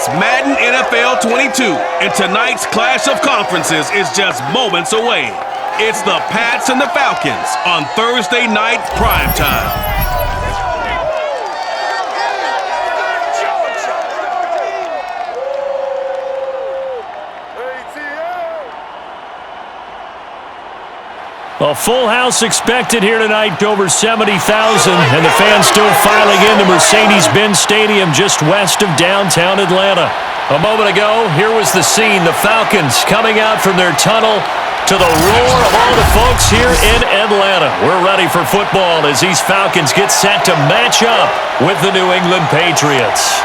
It's Madden NFL 22, and tonight's clash of conferences is just moments away. It's the Pats and the Falcons on Thursday night primetime. A full house expected here tonight, over 70,000, and the fans still filing into Mercedes-Benz Stadium just west of downtown Atlanta. A moment ago, here was the scene. The Falcons coming out from their tunnel to the roar of all the folks here in Atlanta. We're ready for football as these Falcons get set to match up with the New England Patriots.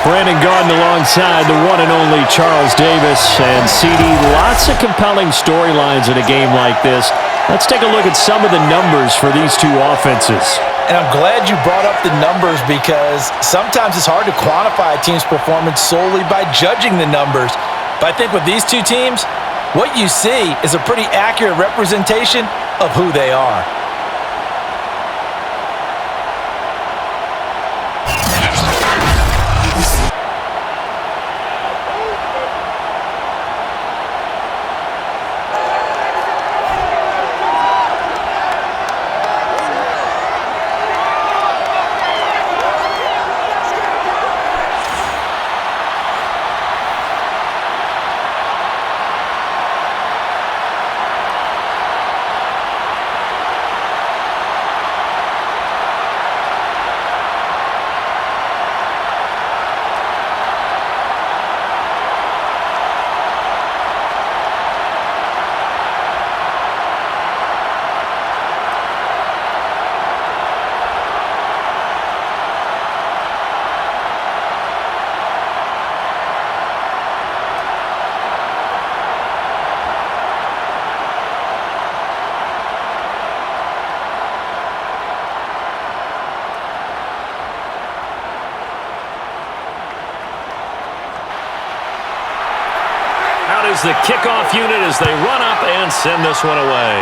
Brandon Garden alongside the one and only Charles Davis. And CD, lots of compelling storylines in a game like this. Let's take a look at some of the numbers for these two offenses. And I'm glad you brought up the numbers because sometimes it's hard to quantify a team's performance solely by judging the numbers. But I think with these two teams, what you see is a pretty accurate representation of who they are. Is the kickoff unit as they run up and send this one away.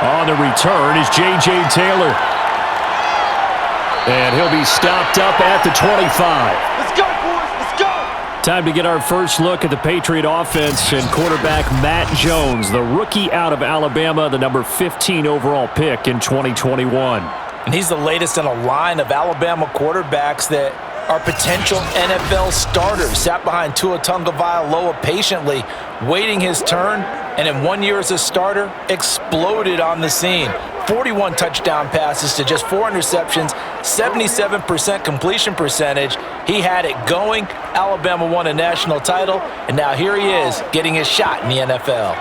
On the return is J.J. Taylor. And he'll be stopped up at the 25. Let's go, boys. Let's go. Time to get our first look at the Patriot offense and quarterback Matt Jones, the rookie out of Alabama, the number 15 overall pick in 2021. And he's the latest in a line of Alabama quarterbacks that are potential NFL starters. Sat behind Tua Tagovailoa patiently, waiting his turn, and in 1 year as a starter, exploded on the scene. 41 touchdown passes to just 4 interceptions, 77% completion percentage. He had it going. Alabama won a national title, and now here he is getting his shot in the NFL.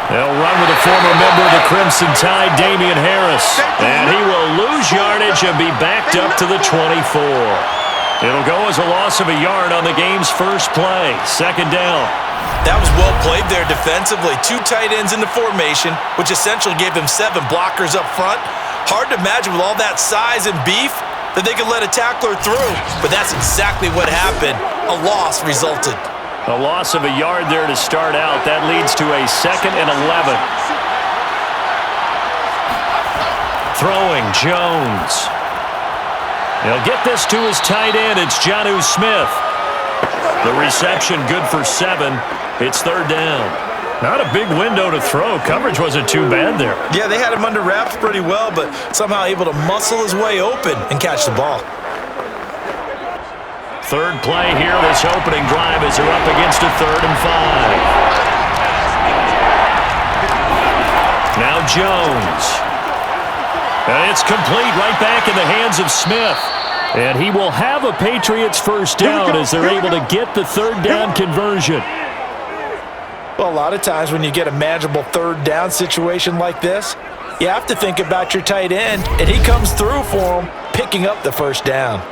They'll run with a former member of the Crimson Tide, Damian Harris. And he will lose yardage and be backed up to the 24. It'll go as a loss of a yard on the game's first play. Second down. That was well played there defensively. 2 tight ends in the formation, which essentially gave them 7 blockers up front. Hard to imagine with all that size and beef that they could let a tackler through. But that's exactly what happened. A loss resulted. A loss of a yard there to start out. That leads to a 2nd and 11. Throwing, Jones. He'll get this to his tight end. It's Jonnu Smith. The reception good for 7. It's 3rd down. Not a big window to throw. Coverage wasn't too bad there. Yeah, they had him under wraps pretty well, but somehow able to muscle his way open and catch the ball. Third play here, this opening drive as they're up against a 3rd and 5. Now Jones. And it's complete right back in the hands of Smith. And he will have a Patriots first down as they're able to get the 3rd down conversion. Well, a lot of times when you get a manageable 3rd down situation like this, you have to think about your tight end, and he comes through for him, picking up the first down.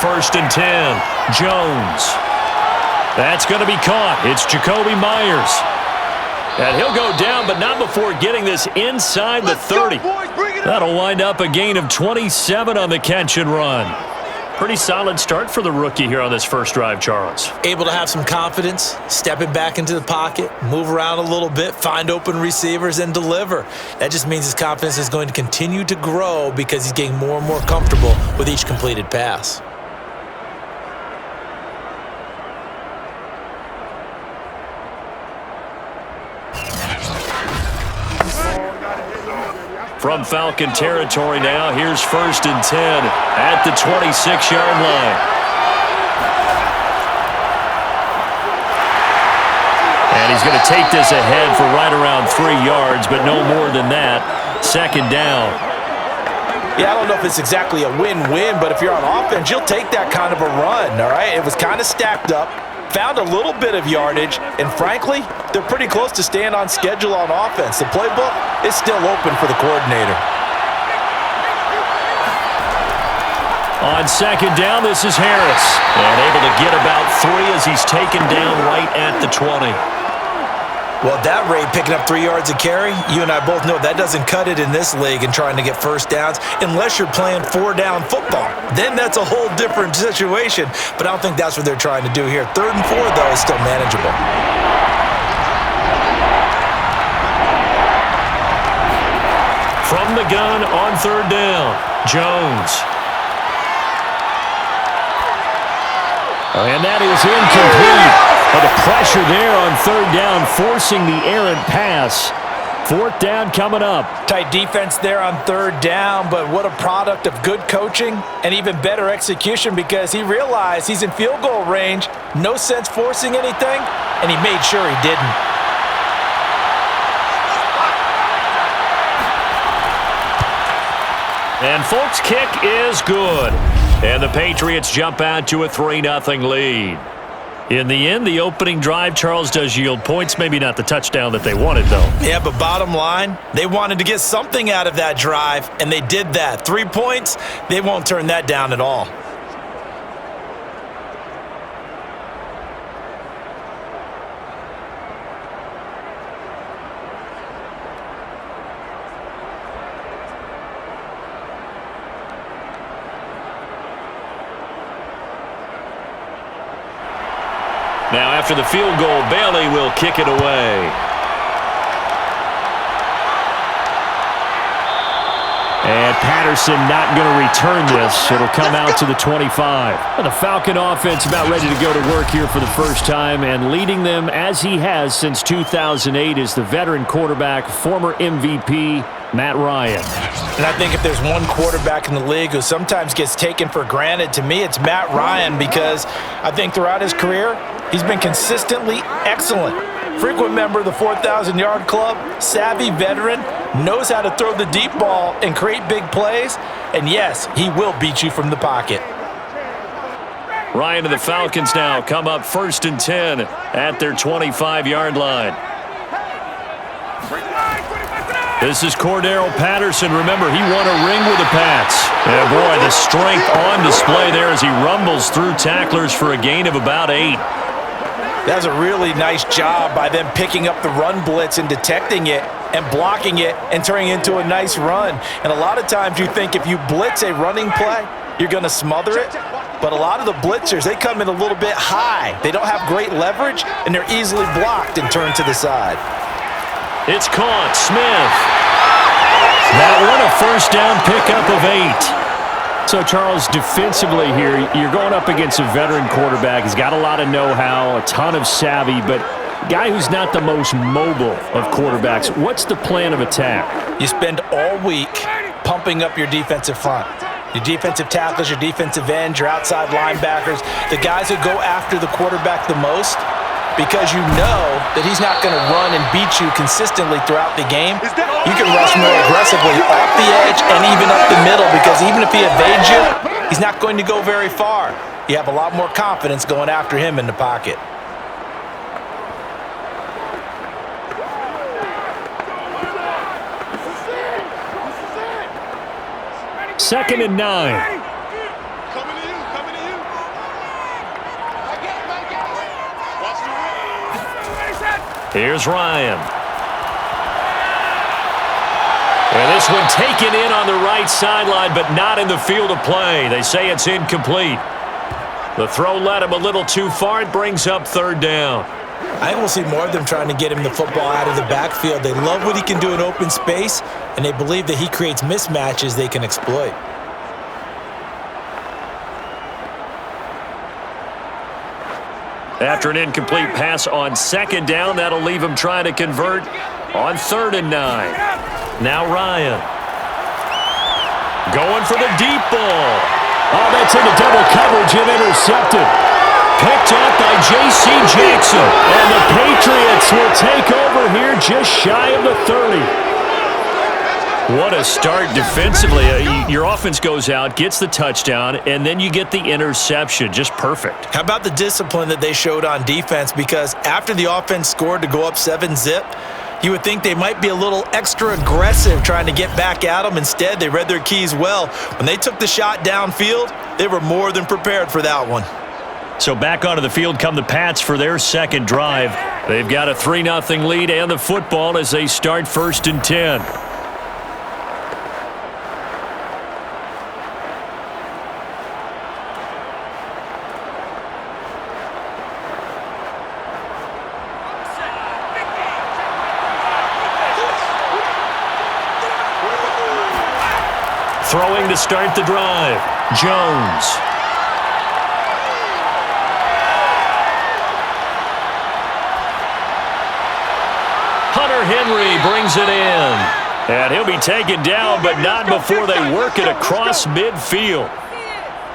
first and 10. Jones. That's going to be caught. It's Jacoby Myers. And he'll go down, but not before getting this inside the 30. That'll wind up a gain of 27 on the catch and run. Pretty solid start for the rookie here on this first drive, Charles. Able to have some confidence, stepping back into the pocket, move around a little bit, find open receivers, and deliver. That just means his confidence is going to continue to grow because he's getting more and more comfortable with each completed pass. From Falcon territory now, here's first and 10 at the 26-yard line. And he's going to take this ahead for right around 3 yards, but no more than that. Second down. Yeah, I don't know if it's exactly a win-win, but if you're on offense, you'll take that kind of a run, all right? It was kind of stacked up, found a little bit of yardage, and frankly, they're pretty close to staying on schedule on offense. The playbook is still open for the coordinator. On second down, this is Harris. And able to get about 3 as he's taken down right at the 20. Well, at that rate, picking up 3 yards a carry, you and I both know that doesn't cut it in this league and trying to get first downs unless you're playing 4-down football. Then that's a whole different situation, but I don't think that's what they're trying to do here. 3rd and 4, though, is still manageable. From the gun on 3rd down, Jones. And that is incomplete. But the pressure there on 3rd down, forcing the errant pass. 4th down coming up. Tight defense there on 3rd down, but what a product of good coaching and even better execution because he realized he's in field goal range. No sense forcing anything, and he made sure he didn't. And Folk's kick is good. And the Patriots jump out to a 3-0 lead. In the end, the opening drive, Charles, does yield points. Maybe not the touchdown that they wanted, though. Yeah, but bottom line, they wanted to get something out of that drive, and they did that. 3 points, they won't turn that down at all. Now, after the field goal, Bailey will kick it away. And Patterson not going to return this. It'll come out to the 25. And the Falcon offense about ready to go to work here for the first time, and leading them as he has since 2008 is the veteran quarterback, former MVP, Matt Ryan. And I think if there's one quarterback in the league who sometimes gets taken for granted, to me it's Matt Ryan, because I think throughout his career, he's been consistently excellent. Frequent member of the 4,000-yard club, savvy veteran, knows how to throw the deep ball and create big plays. And yes, he will beat you from the pocket. Ryan and the Falcons now come up 1st and 10 at their 25-yard line. This is Cordero Patterson. Remember, he won a ring with the Pats. And boy, the strength on display there as he rumbles through tacklers for a gain of about 8. That's a really nice job by them picking up the run blitz and detecting it and blocking it and turning it into a nice run. And a lot of times you think if you blitz a running play, you're going to smother it. But a lot of the blitzers, they come in a little bit high. They don't have great leverage, and they're easily blocked and turned to the side. It's caught. Smith. That one, a first down pickup of 8. So, Charles, defensively here, you're going up against a veteran quarterback. He's got a lot of know-how, a ton of savvy, but a guy who's not the most mobile of quarterbacks. What's the plan of attack? You spend all week pumping up your defensive front. Your defensive tackles, your defensive ends, your outside linebackers, the guys who go after the quarterback the most, because you know that he's not going to run and beat you consistently throughout the game. You can rush more aggressively off the edge and even up the middle, because even if he evades you, he's not going to go very far. You have a lot more confidence going after him in the pocket. Second and 9. Coming to you, coming to you. Here's Ryan. And this one taken in on the right sideline, but not in the field of play. They say it's incomplete. The throw led him a little too far. It brings up third down. I think we'll see more of them trying to get him the football out of the backfield. They love what he can do in open space, and they believe that he creates mismatches they can exploit. After an incomplete pass on second down, that'll leave him trying to convert on 3rd and 9. Now Ryan. Going for the deep ball. Oh, that's into double coverage and intercepted. Picked up by J.C. Jackson. And the Patriots will take over here just shy of the 30. What a start defensively. Your offense goes out, gets the touchdown, and then you get the interception. Just perfect. How about the discipline that they showed on defense? Because after the offense scored to go up 7-zip, you would think they might be a little extra aggressive trying to get back at them. Instead, they read their keys well. When they took the shot downfield, they were more than prepared for that one. So back onto the field come the Pats for their second drive. They've got a 3-0 lead and the football as they start 1st and 10. Throwing to start the drive. Jones. Hunter Henry brings it in. And he'll be taken down, but not before they work it across midfield.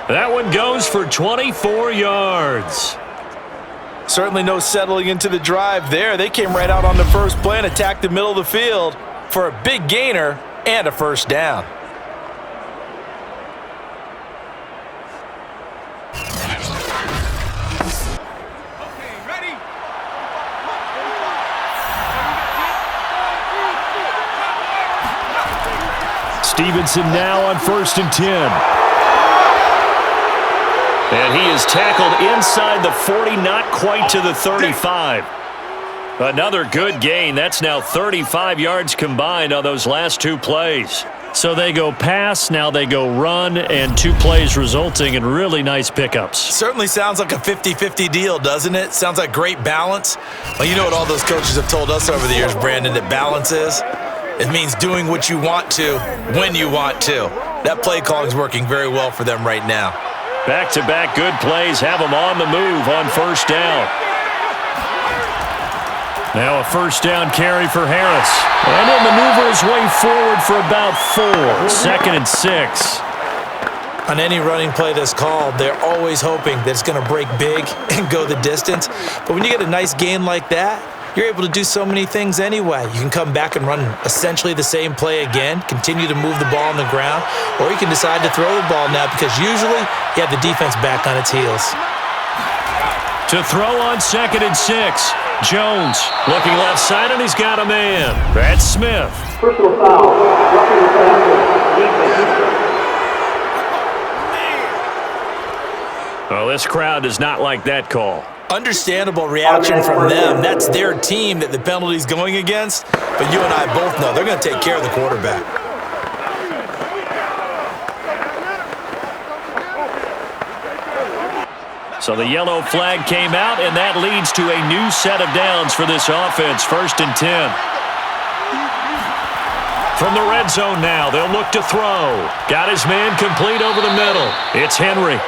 That one goes for 24 yards. Certainly no settling into the drive there. They came right out on the first play and attacked the middle of the field for a big gainer and a first down. Stevenson now on 1st and 10. And he is tackled inside the 40, not quite to the 35. Another good gain. That's now 35 yards combined on those last 2 plays. So they go pass, now they go run, and 2 plays resulting in really nice pickups. Certainly sounds like a 50-50 deal, doesn't it? Sounds like great balance. Well, you know what all those coaches have told us over the years, Brandon, that balance is? It means doing what you want to when you want to. That play calling is working very well for them right now. Back-to-back good plays have them on the move on 1st down. Now a 1st down carry for Harris. And he'll maneuver his way forward for about 4. 2nd and 6. On any running play that's called, they're always hoping that it's going to break big and go the distance. But when you get a nice gain like that, you're able to do so many things anyway. You can come back and run essentially the same play again, continue to move the ball on the ground, or you can decide to throw the ball now because usually you have the defense back on its heels. To throw on 2nd and 6. Jones looking left side, and he's got a man. That's Smith. Personal foul. Well, this crowd does not like that call. Understandable reaction from them. That's their team that the penalty's going against. But you and I both know they're going to take care of the quarterback. So the yellow flag came out, and that leads to a new set of downs for this offense. 1st and 10. From the red zone now, they'll look to throw. Got his man complete over the middle. It's Henry.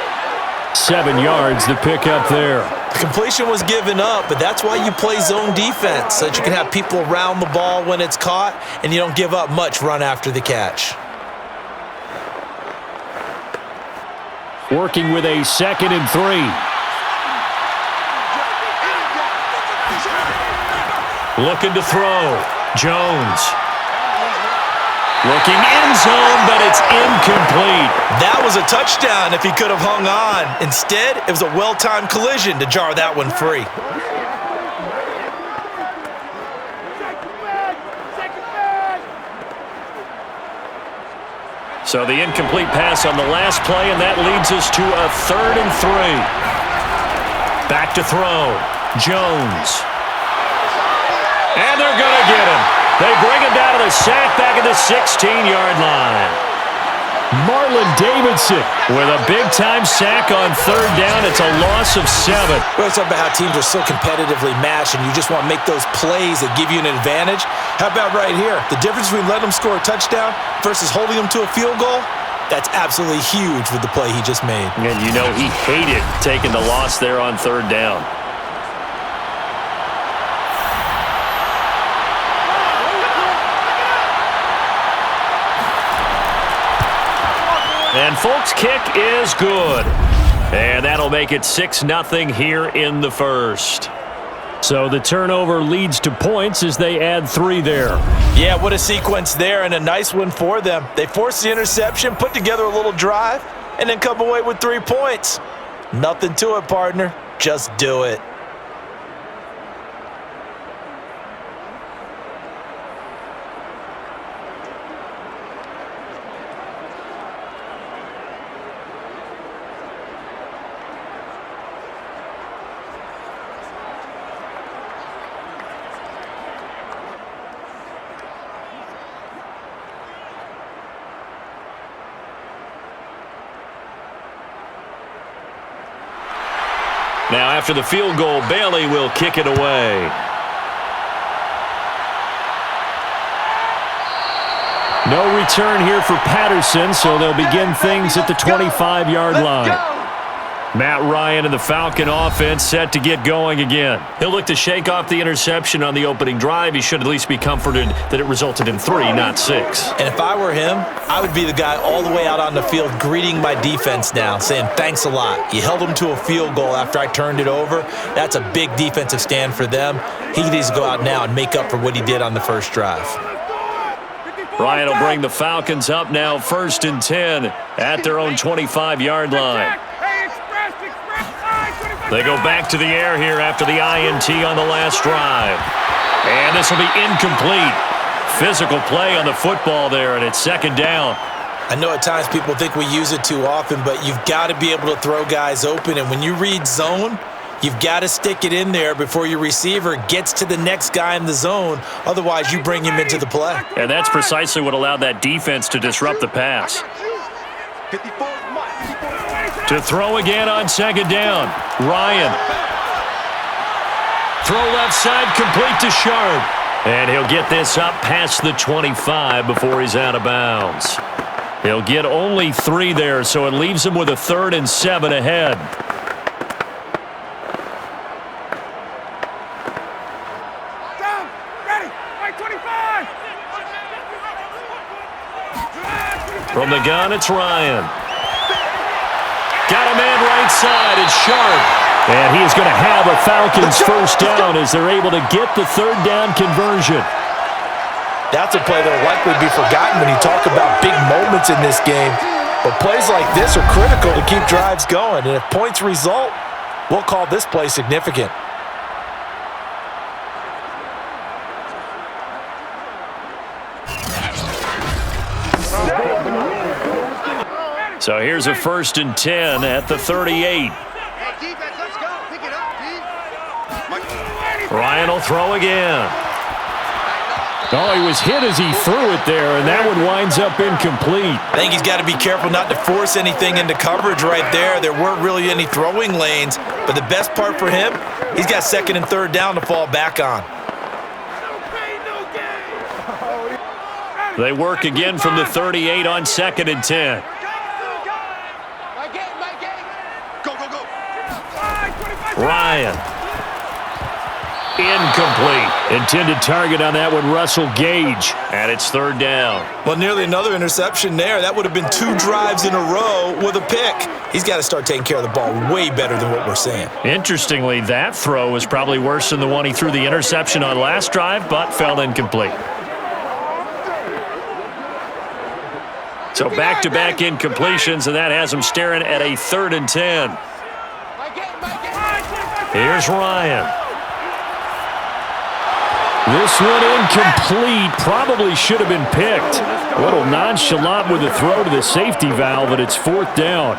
7 yards to pick up there. Completion was given up, but that's why you play zone defense, so that you can have people around the ball when it's caught, and you don't give up much run after the catch. Working with a 2nd and 3. Looking to throw. Jones. Looking end zone, but it's incomplete. That was a touchdown if he could have hung on. Instead, it was a well-timed collision to jar that one free. So the incomplete pass on the last play, and that leads us to a 3rd and 3. Back to throw. Jones. And they're going to get him. They bring him down to the sack back at the 16-yard line. Marlon Davidson with a big-time sack on third down. It's a loss of 7. We're talking about how teams are so competitively matched, and you just want to make those plays that give you an advantage. How about right here? The difference between letting them score a touchdown versus holding them to a field goal, that's absolutely huge with the play he just made. And you know he hated taking the loss there on third down. And Folk's kick is good. And that'll make it 6-0 here in the first. So the turnover leads to points as they add 3 there. Yeah, what a sequence there, and a nice one for them. They forced the interception, put together a little drive, and then come away with 3 points. Nothing to it, partner. Just do it. Now, after the field goal, Bailey will kick it away. No return here for Patterson, so they'll begin things at the 25-yard line. Matt Ryan and the Falcon offense set to get going again. He'll look to shake off the interception on the opening drive. He should at least be comforted that it resulted in 3, not 6. And if I were him, I would be the guy all the way out on the field greeting my defense now, saying thanks a lot. You held them to a field goal after I turned it over. That's a big defensive stand for them. He needs to go out now and make up for what he did on the first drive. Ryan will bring the Falcons up now 1st and 10 at their own 25-yard line. They go back to the air here after the INT on the last drive. And this will be incomplete. Physical play on the football there, and it's 2nd down. I know at times people think we use it too often, but you've got to be able to throw guys open. And when you read zone, you've got to stick it in there before your receiver gets to the next guy in the zone. Otherwise, you bring him into the play. And that's precisely what allowed that defense to disrupt the pass. To throw again on 2nd down. Ryan. Throw left side, complete to Sharp. And he'll get this up past the 25 before he's out of bounds. He'll get only 3 there, so it leaves him with a 3rd and 7 ahead. From the gun, it's Ryan. Got a man right side. It's Sharp. And he is going to have a Falcons first down as they're able to get the 3rd down conversion. That's a play that will likely be forgotten when you talk about big moments in this game. But plays like this are critical to keep drives going. And if points result, we'll call this play significant. So here's a 1st and 10 at the 38. Ryan will throw again. Oh, he was hit as he threw it there, and that one winds up incomplete. I think he's got to be careful not to force anything into coverage right there. There weren't really any throwing lanes, but the best part for him, he's got 2nd and 3rd down to fall back on. They work again from the 38 on 2nd and 10. Ryan. Incomplete. Intended target on that one, Russell Gage. And it's 3rd down. Well, nearly another interception there. That would have been 2 drives in a row with a pick. He's got to start taking care of the ball way better than what we're seeing. Interestingly, that throw was probably worse than the one he threw the interception on last drive, but fell incomplete. So back-to-back incompletions, and that has him staring at a 3rd and 10. Here's Ryan. This one incomplete. Probably should have been picked. A little nonchalant with the throw to the safety valve, but it's 4th down.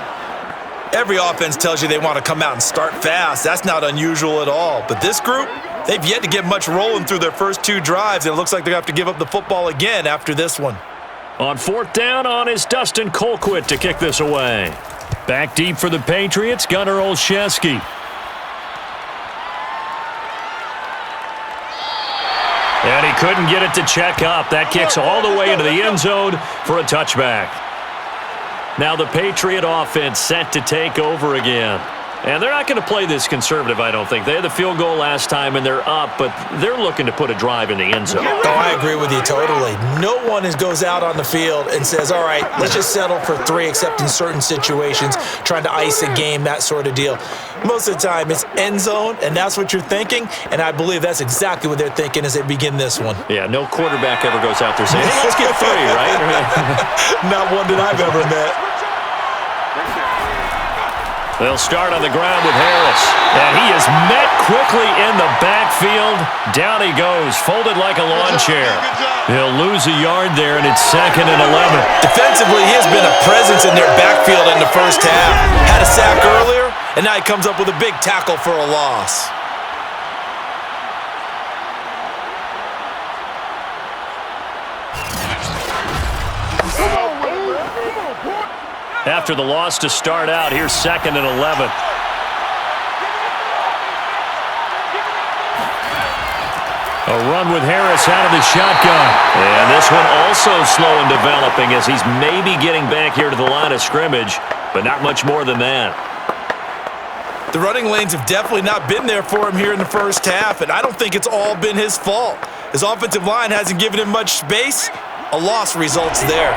Every offense tells you they want to come out and start fast. That's not unusual at all. But this group, They've yet to get much rolling through their first 2 drives, and it looks like they're going to have to give up the football again after this one. On 4th down is Dustin Colquitt to kick this away. Back deep for the Patriots, Gunnar Olszewski. And he couldn't get it to check up. That kicks all the way into the end zone for a touchback. Now the Patriot offense set to take over again. And they're not going to play this conservative, I don't think. They had the field goal last time, and they're up, but they're looking to put a drive in the end zone. Oh, I agree with you totally. No one goes out on the field and says, all right, let's just settle for 3, except in certain situations, trying to ice a game, that sort of deal. Most of the time, it's end zone, and that's what you're thinking, and I believe that's exactly what they're thinking as they begin this one. Yeah, no quarterback ever goes out there saying, hey, let's get 3, right? Not one that I've ever met. They'll start on the ground with Harris. And he is met quickly in the backfield. Down he goes, folded like a lawn chair. He'll lose a yard there, and it's 2nd and 11. Defensively, he has been a presence in their backfield in the first half. Had a sack earlier, and now he comes up with a big tackle for a loss. After the loss to start out, here's 2nd and 11. A run with Harris out of the shotgun. And this one also slow in developing as he's maybe getting back here to the line of scrimmage, but not much more than that. The running lanes have definitely not been there for him here in the first half, and I don't think it's all been his fault. His offensive line hasn't given him much space. A loss results there.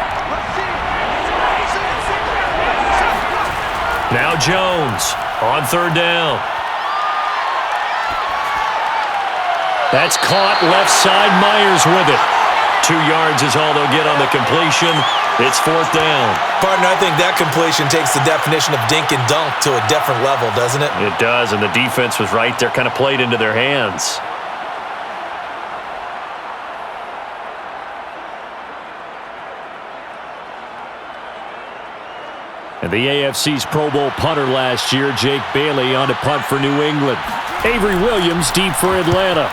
Now Jones on 3rd down. That's caught left side. Myers with it. 2 yards is all they'll get on the completion. It's 4th down. Partner, I think that completion takes the definition of dink and dunk to a different level, doesn't it? It does, and the defense was right there, kind of played into their hands. And the AFC's Pro Bowl punter last year, Jake Bailey, on to punt for New England. Avery Williams deep for Atlanta.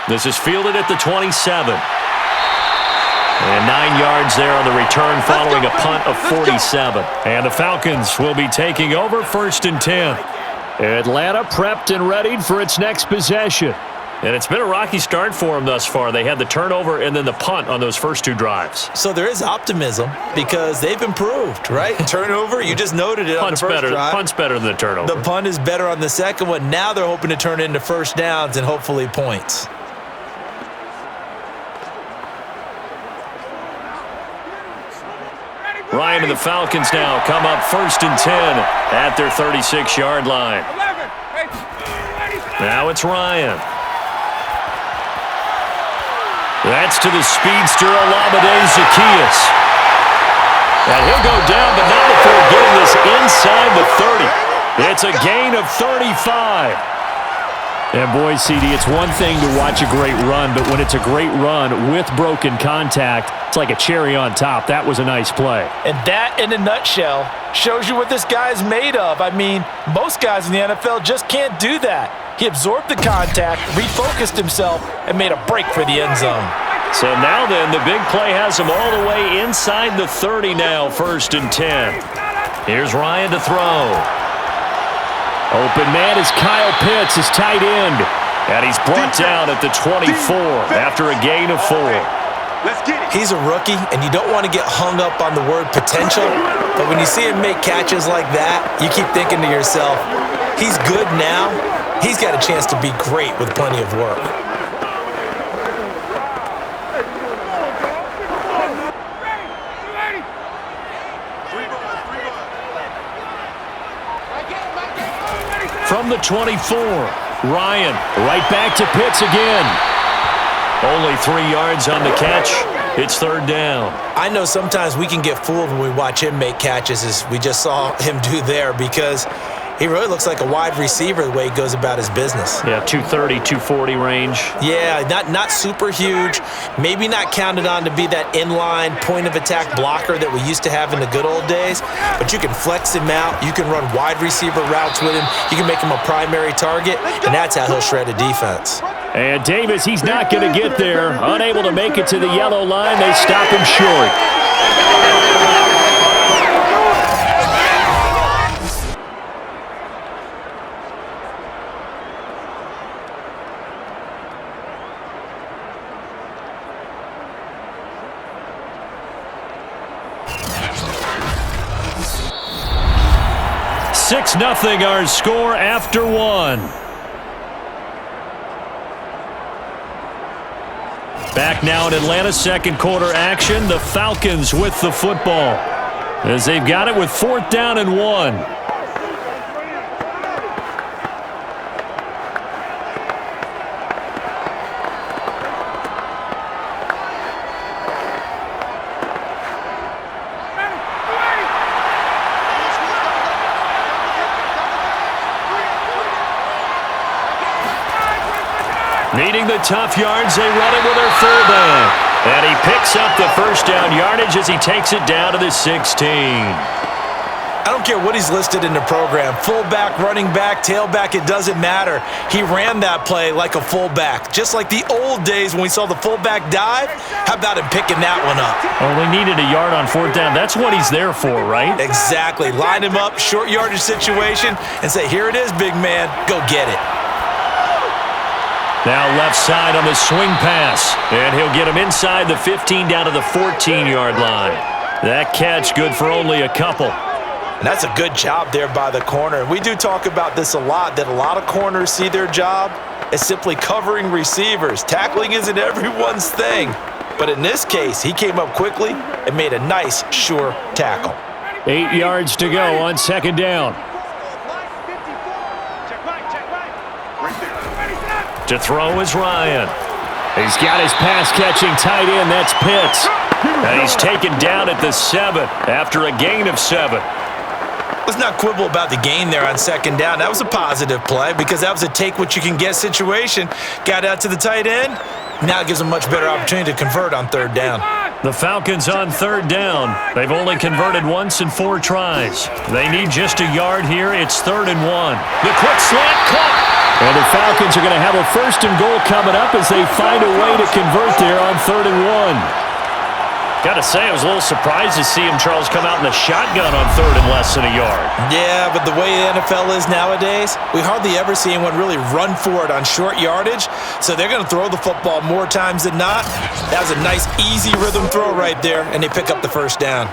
This is fielded at the 27. And 9 yards there on the return following a punt of 47. And the Falcons will be taking over 1st and 10. Atlanta prepped and readied for its next possession. And it's been a rocky start for them thus far. They had the turnover and then the punt on those first 2 drives. So there is optimism because they've improved, right? Turnover, you just noted it on the first drive. Punt's better than the turnover. The punt is better on the second one. Now they're hoping to turn it into first downs and hopefully points. Ryan and the Falcons now come up 1st and 10 at their 36-yard line. Now it's Ryan. That's to the speedster, Olamide Zaccheaus. And he'll go down, but not before getting this inside the 30. It's a gain of 35. And boy, CD, it's one thing to watch a great run, but when it's a great run with broken contact, it's like a cherry on top. That was a nice play. And that, in a nutshell, shows you what this guy's made of. I mean, most guys in the NFL just can't do that. He absorbed the contact, refocused himself, and made a break for the end zone. So now then, the big play has him all the way inside the 30 now, 1st and 10. Here's Ryan to throw. Open man is Kyle Pitts, his tight end. And he's brought down at the 24 after a gain of 4. He's a rookie, and you don't want to get hung up on the word potential. But when you see him make catches like that, you keep thinking to yourself, he's good now. He's got a chance to be great with plenty of work. From the 24, Ryan right back to Pitts again. Only 3 yards on the catch. It's 3rd down. I know sometimes we can get fooled when we watch him make catches, as we just saw him do there, because He really looks like a wide receiver the way he goes about his business. Yeah, 230, 240 range. Yeah, not super huge. Maybe not counted on to be that inline point-of-attack blocker that we used to have in the good old days, but you can flex him out. You can run wide receiver routes with him. You can make him a primary target, and that's how he'll shred a defense. And Davis, he's not going to get there. Unable to make it to the yellow line. They stop him short. Six 0 our score after one. Back now in Atlanta, second quarter action. The Falcons with the football as they've got it with 4th down and 1. Needing the tough yards, they run it with their fullback. And he picks up the first down yardage as he takes it down to the 16. I don't care what he's listed in the program. Fullback, running back, tailback, it doesn't matter. He ran that play like a fullback. Just like the old days when we saw the fullback dive. How about him picking that one up? Only needed a yard on 4th down. That's what he's there for, right? Exactly. Line him up, short yardage situation, and say, here it is, big man. Go get it. Now left side on the swing pass. And he'll get him inside the 15 down to the 14-yard line. That catch good for only a couple. And that's a good job there by the corner. And we do talk about this a lot, that a lot of corners see their job as simply covering receivers. Tackling isn't everyone's thing. But in this case, he came up quickly and made a nice, sure tackle. 8 yards to go on 2nd down. To throw is Ryan. He's got his pass-catching tight end. That's Pitts. And he's taken down at the 7 after a gain of 7. Let's not quibble about the gain there on 2nd down. That was a positive play because that was a take-what-you-can-get situation. Got out to the tight end. Now it gives them a much better opportunity to convert on 3rd down. The Falcons on 3rd down. They've only converted once in 4 tries. They need just a yard here. It's 3rd and 1. The quick slant caught. And the Falcons are going to have a 1st and goal coming up as they find a way to convert there on 3rd and 1. Got to say, I was a little surprised to see him, Charles, come out in the shotgun on 3rd and less than a yard. Yeah, but the way the NFL is nowadays, we hardly ever see anyone really run for it on short yardage. So they're going to throw the football more times than not. That was a nice, easy rhythm throw right there, and they pick up the 1st down.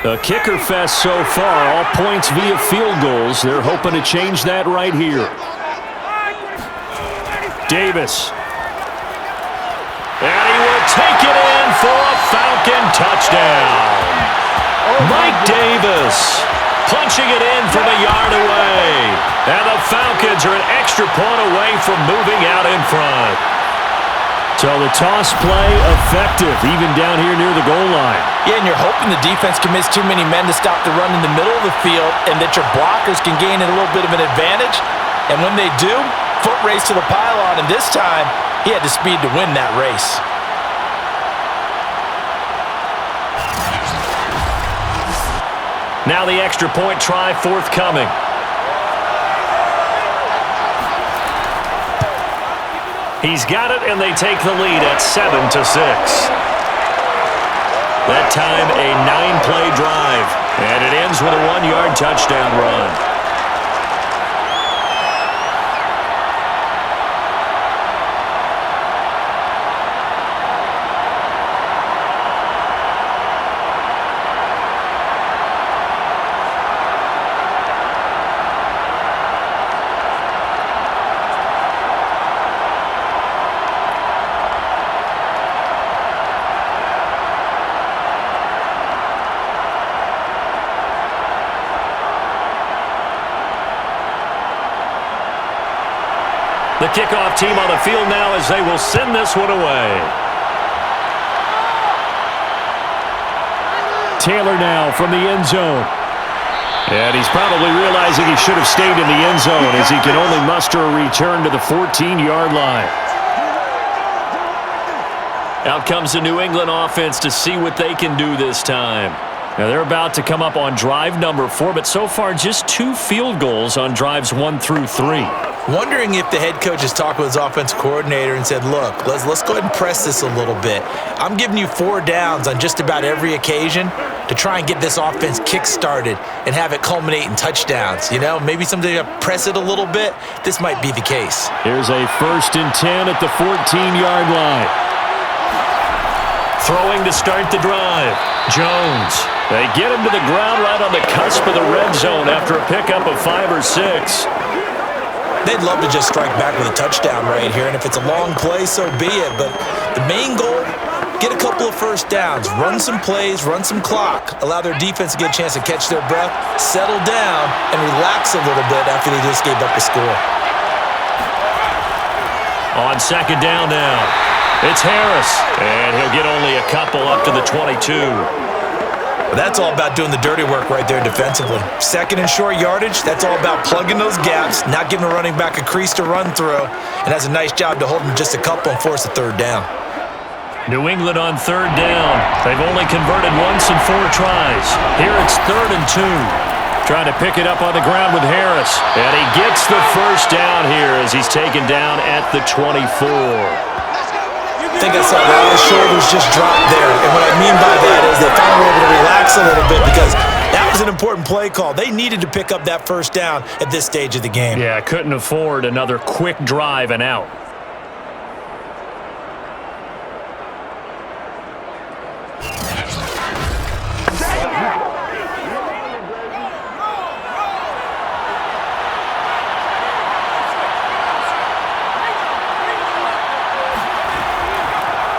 A kicker fest so far, all points via field goals. They're hoping to change that right here. Davis. And he will take it in for a Falcon touchdown. Mike Davis punching it in from a yard away. And the Falcons are an extra point away from moving out in front. So the toss play effective, even down here near the goal line. Yeah, and you're hoping the defense commits too many men to stop the run in the middle of the field and that your blockers can gain a little bit of an advantage. And when they do, foot race to the pylon, and this time, he had the speed to win that race. Now the extra point try forthcoming. He's got it, and they take the lead at 7-6. That time, a 9-play drive, and it ends with a 1-yard touchdown run. The kickoff team on the field now as they will send this one away. Taylor now from the end zone. And he's probably realizing he should have stayed in the end zone as he can only muster a return to the 14-yard line. Out comes the New England offense to see what they can do this time. Now they're about to come up on drive number 4, but so far just 2 field goals on drives 1 through 3. Wondering if the head coach has talked with his offensive coordinator and said, look, let's go ahead and press this a little bit. I'm giving you 4 downs on just about every occasion to try and get this offense kick-started and have it culminate in touchdowns. You know, maybe something to press it a little bit. This might be the case. Here's a 1st and 10 at the 14-yard line. Throwing to start the drive. Jones. They get him to the ground right on the cusp of the red zone after a pickup of 5 or 6. They'd love to just strike back with a touchdown right here, and if it's a long play, so be it. But the main goal, get a couple of first downs, run some plays, run some clock, allow their defense to get a chance to catch their breath, settle down, and relax a little bit after they just gave up a score. On 2nd down now, it's Harris, and he'll get only a couple up to the 22. That's all about doing the dirty work right there defensively. 2nd and short yardage, that's all about plugging those gaps, not giving a running back a crease to run through, and has a nice job to hold him just a couple and force a 3rd down. New England on 3rd down. They've only converted once in 4 tries. Here it's 3rd and 2. Trying to pick it up on the ground with Harris. And he gets the 1st down here as he's taken down at the 24. I think I saw a lot of the shoulders just drop there. And what I mean by that is they finally were able to relax a little bit because that was an important play call. They needed to pick up that 1st down at this stage of the game. Yeah, couldn't afford another quick drive and out.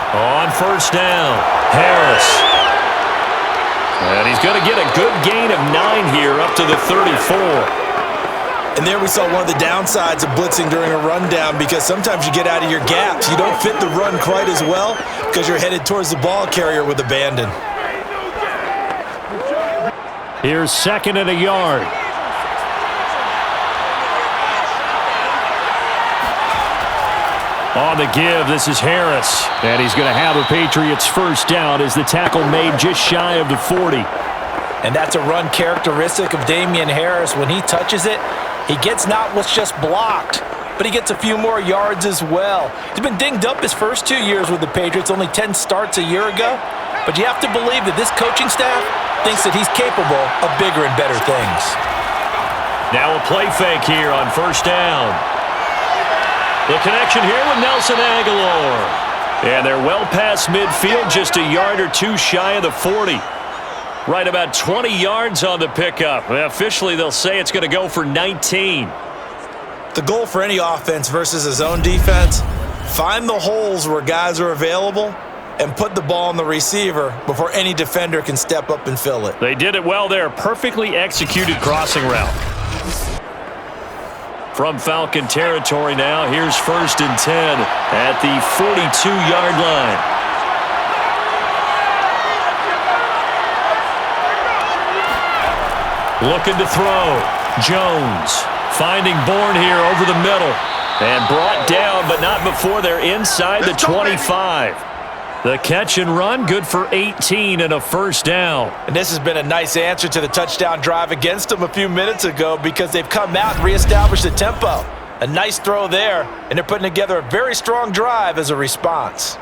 On 1st down, Harris. And he's going to get a good gain of 9 here up to the 34. And there we saw one of the downsides of blitzing during a rundown because sometimes you get out of your gaps. You don't fit the run quite as well because you're headed towards the ball carrier with abandon. Here's 2nd and a yard. On the give, this is Harris. And he's going to have a Patriots 1st down as the tackle made just shy of the 40. And that's a run characteristic of Damian Harris. When he touches it, he gets not what's just blocked, but he gets a few more yards as well. He's been dinged up his first 2 years with the Patriots, only 10 starts a year ago. But you have to believe that this coaching staff thinks that he's capable of bigger and better things. Now a play fake here on 1st down. The connection here with Nelson Aguilar. And they're well past midfield, just a yard or 2 shy of the 40. Right about 20 yards on the pickup. Officially, they'll say it's going to go for 19. The goal for any offense versus his own defense, find the holes where guys are available and put the ball on the receiver before any defender can step up and fill it. They did it well there. Perfectly executed crossing route. From Falcon territory now, here's 1st and 10 at the 42-yard line. Looking to throw. Jones finding Bourne here over the middle. And brought down, but not before they're inside the 25. The catch and run, good for 18 and a 1st down. And this has been a nice answer to the touchdown drive against them a few minutes ago because they've come out and reestablished the tempo. A nice throw there, and they're putting together a very strong drive as a response.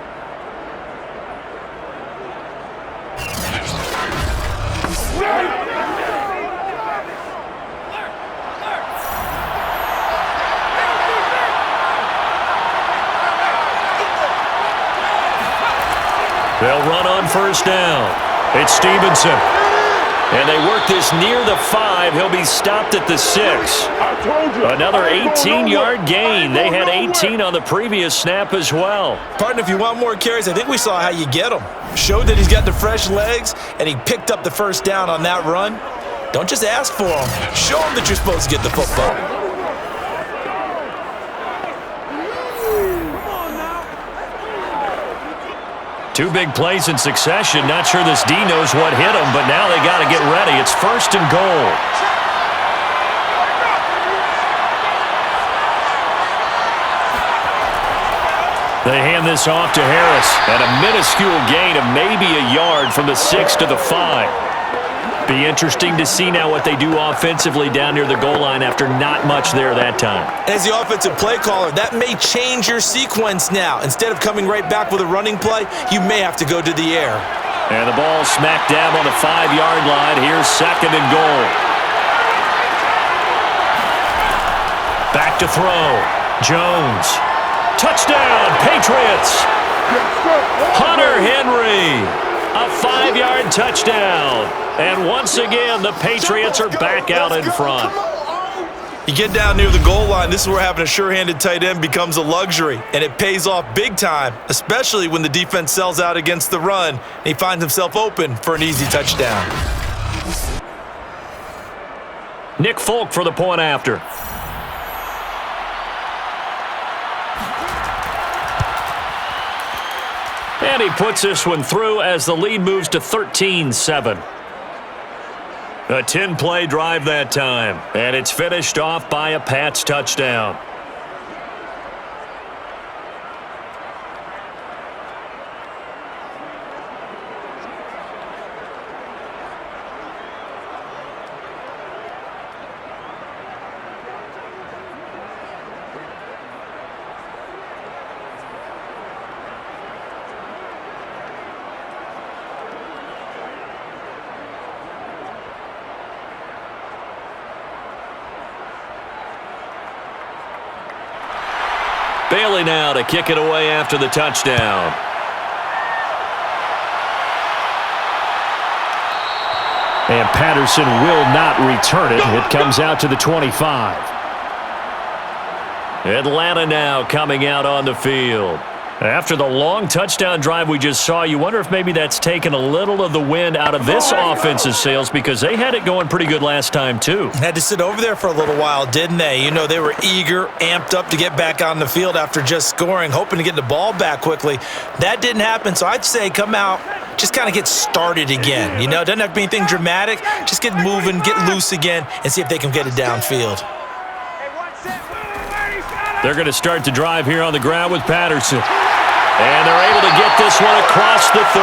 They'll run on 1st down. It's Stevenson. And they work this near the 5. He'll be stopped at the 6. Another 18-yard gain. They had 18 on the previous snap as well. Partner, if you want more carries, I think we saw how you get them. Showed that he's got the fresh legs, and he picked up the 1st down on that run. Don't just ask for them. Show them that you're supposed to get the football. Two big plays in succession. Not sure this D knows what hit him, but now they got to get ready. It's 1st and goal. They hand this off to Harris. And a minuscule gain of maybe a yard from the 6 to the 5. Be interesting to see now what they do offensively down near the goal line after not much there that time. As the offensive play caller, that may change your sequence now. Instead of coming right back with a running play, you may have to go to the air. And the ball smack dab on the 5-yard line. Here's 2nd and goal. Back to throw. Jones. Touchdown, Patriots. Hunter Henry. A 5-yard touchdown. And once again, the Patriots are back out in front. You get down near the goal line, this is where having a sure-handed tight end becomes a luxury, and it pays off big time, especially when the defense sells out against the run, and he finds himself open for an easy touchdown. Nick Folk for the point after. And he puts this one through as the lead moves to 13-7. A 10-play drive that time, and it's finished off by a Pats touchdown. Bailey now to kick it away after the touchdown. And Patterson will not return it. It comes out to the 25. Atlanta now coming out on the field. After the long touchdown drive we just saw, you wonder if maybe that's taken a little of the wind out of this offense's sails because they had it going pretty good last time too. Had to sit over there for a little while, didn't they? You know, they were eager, amped up to get back on the field after just scoring, hoping to get the ball back quickly. That didn't happen, so I'd say come out, just kind of get started again. You know, it doesn't have to be anything dramatic. Just get moving, get loose again, and see if they can get it downfield. They're going to start the drive here on the ground with Patterson. And they're able to get this one across the 35.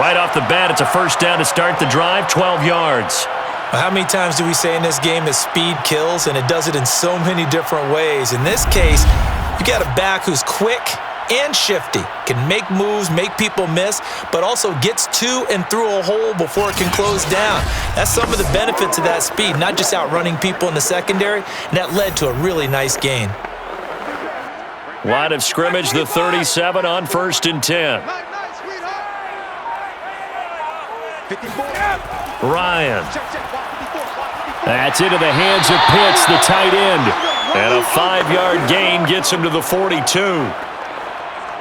Right off the bat, it's a first down to start the drive, 12 yards. How many times do we say in this game that speed kills, and it does it in so many different ways? In this case, you got a back who's quick and shifty, can make moves, make people miss, but also gets to and through a hole before it can close down. That's some of the benefits of that speed, not just outrunning people in the secondary, and that led to a really nice gain. Line of scrimmage, the 37 on 1st and 10. Ryan. That's into the hands of Pitts, the tight end. And a 5-yard gain gets him to the 42.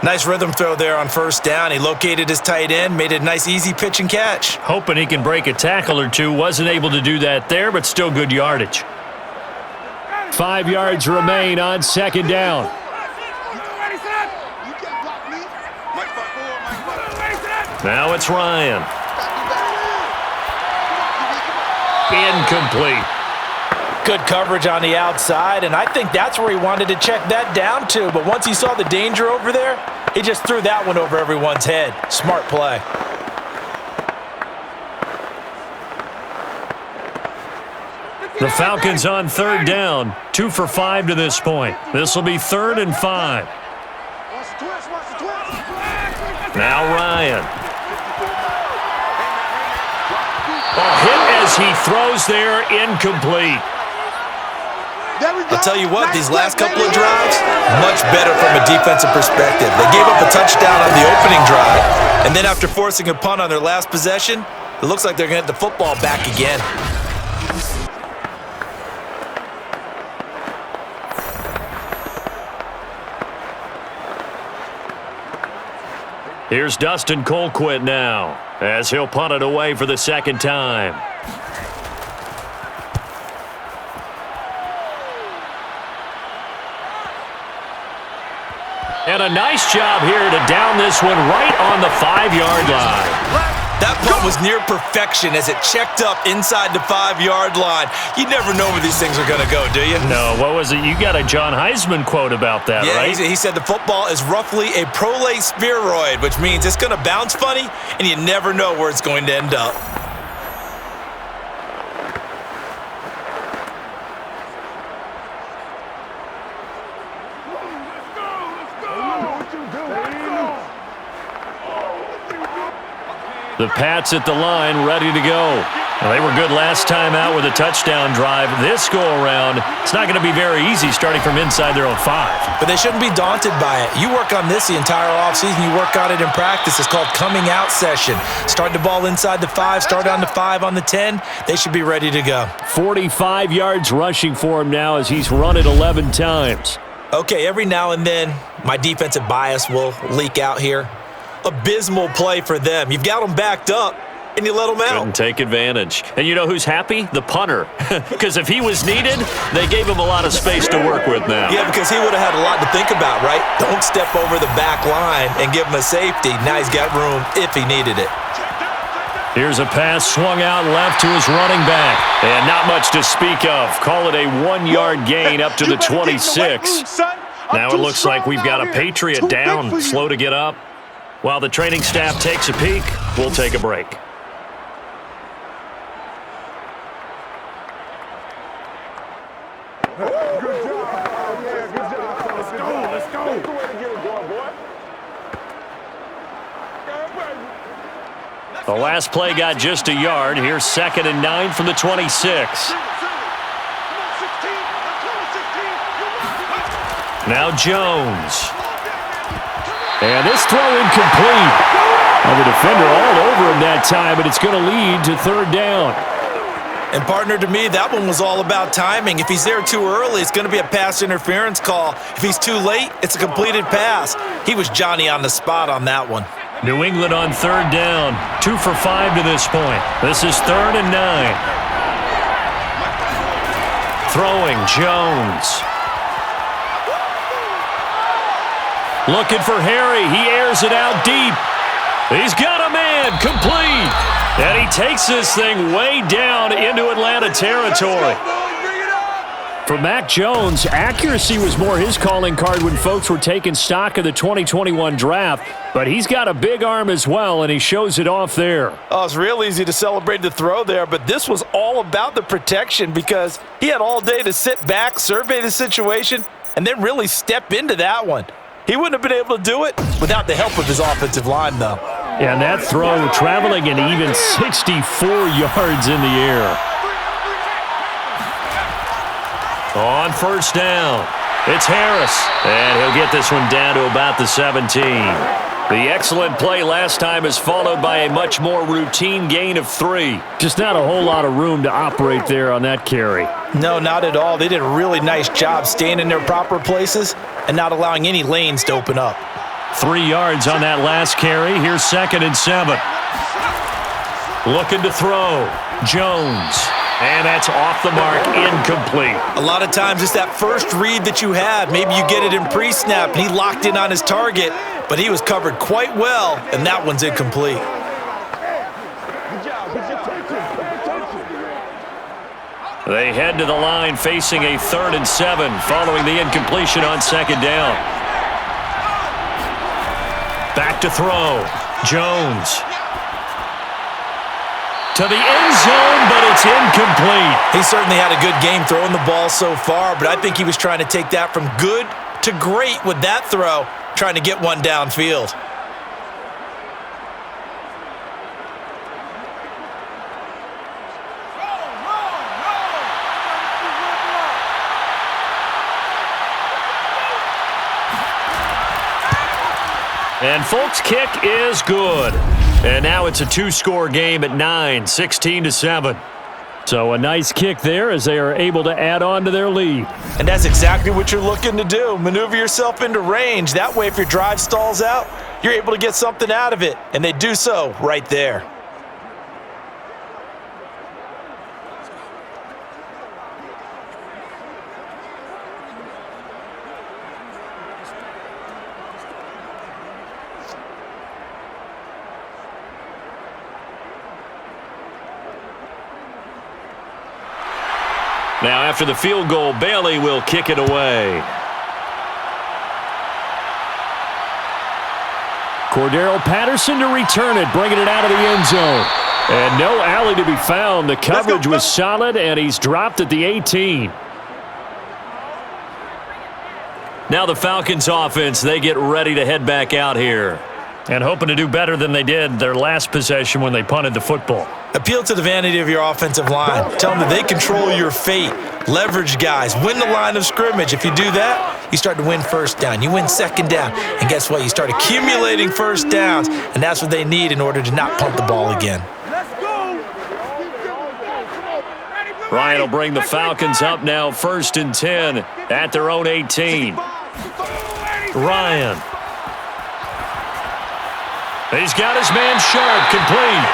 Nice rhythm throw there on first down. He located his tight end, made it a nice easy pitch and catch. Hoping he can break a tackle or two. Wasn't able to do that there, but still good yardage. 5 yards remain on 2nd down. Now it's Ryan. Incomplete. Good coverage on the outside, and I think that's where he wanted to check that down to. But once he saw the danger over there, he just threw that one over everyone's head. Smart play. The Falcons on 3rd down. 2 for 5 to this point. This will be 3rd and 5. Now Ryan. A hit as he throws there, incomplete. I'll tell you what, these last couple of drives, much better from a defensive perspective. They gave up a touchdown on the opening drive, and then after forcing a punt on their last possession, it looks like they're going to get the football back again. Here's Dustin Colquitt now, as he'll punt it away for the 2nd time. And a nice job here to down this one right on the 5-yard line. That punt was near perfection as it checked up inside the 5-yard line. You never know where these things are going to go, do you? No, what was it? You got a John Heisman quote about that, right? Yeah, he said the football is roughly a prolate spheroid, which means it's going to bounce funny, and you never know where it's going to end up. The Pats at the line, ready to go. Well, they were good last time out with a touchdown drive. This go-around, it's not going to be very easy starting from inside their own 5. But they shouldn't be daunted by it. You work on this the entire offseason. You work on it in practice. It's called coming out session. Start the ball inside the 5, start on the 5, on the 10. They should be ready to go. 45 yards rushing for him now as he's run it 11 times. Okay, every now and then, my defensive bias will leak out here. Abysmal play for them. You've got them backed up, and you let them out. Couldn't take advantage. And you know who's happy? The punter. Because if he was needed, they gave him a lot of space to work with now. Yeah, because he would have had a lot to think about, right? Don't step over the back line and give him a safety. Now he's got room if he needed it. Here's a pass swung out left to his running back. And not much to speak of. Call it a 1-yard gain up to the 26. Now it looks like we've got a Patriot down, slow to get up. While the training staff takes a peek, we'll take a break. The last play got just a yard. Here's 2nd and 9 from the 26. Now Jones. And this throw incomplete. And the defender all over him that time, but it's going to lead to 3rd down. And partner, to me, that one was all about timing. If he's there too early, it's going to be a pass interference call. If he's too late, it's a completed pass. He was Johnny on the spot on that one. New England on 3rd down. 2 for 5 to this point. This is 3rd and 9. Throwing, Jones. Looking for Harry. He airs it out deep. He's got a man. Complete. And he takes this thing way down into Atlanta territory. For Mac Jones, accuracy was more his calling card when folks were taking stock of the 2021 draft. But he's got a big arm as well, and he shows it off there. Oh, it's real easy to celebrate the throw there, but this was all about the protection because he had all day to sit back, survey the situation, and then really step into that one. He wouldn't have been able to do it without the help of his offensive line, though. And that throw traveling an even 64 yards in the air. On 1st down, it's Harris. And he'll get this one down to about the 17. The excellent play last time is followed by a much more routine gain of 3. Just not a whole lot of room to operate there on that carry. No, not at all. They did a really nice job staying in their proper places and not allowing any lanes to open up. 3 yards on that last carry. Here's 2nd and 7. Looking to throw. Jones. And that's off the mark, incomplete. A lot of times it's that first read that you have. Maybe you get it in pre-snap, and he locked in on his target, but he was covered quite well, and that one's incomplete. They head to the line facing a 3rd and 7 following the incompletion on 2nd down. Back to throw. Jones. To the end zone, but it's incomplete. He certainly had a good game throwing the ball so far, but I think he was trying to take that from good to great with that throw, trying to get one downfield. And Folk's kick is good. And now it's a 2-score game at 9, 16-7. So a nice kick there as they are able to add on to their lead. And that's exactly what you're looking to do. Maneuver yourself into range. That way, if your drive stalls out, you're able to get something out of it. And they do so right there. Now after the field goal, Bailey will kick it away. Cordero Patterson to return it, bringing it out of the end zone. And no alley to be found. The coverage was solid, and he's dropped at the 18. Now the Falcons offense, they get ready to head back out here. And hoping to do better than they did their last possession when they punted the football. Appeal to the vanity of your offensive line. Tell them that they control your fate. Leverage guys. Win the line of scrimmage. If you do that, you start to win first down. You win second down. And guess what? You start accumulating first downs. And that's what they need in order to not punt the ball again. Ryan will bring the Falcons up now 1st and 10 at their own 18. Ryan. He's got his man sharp, complete.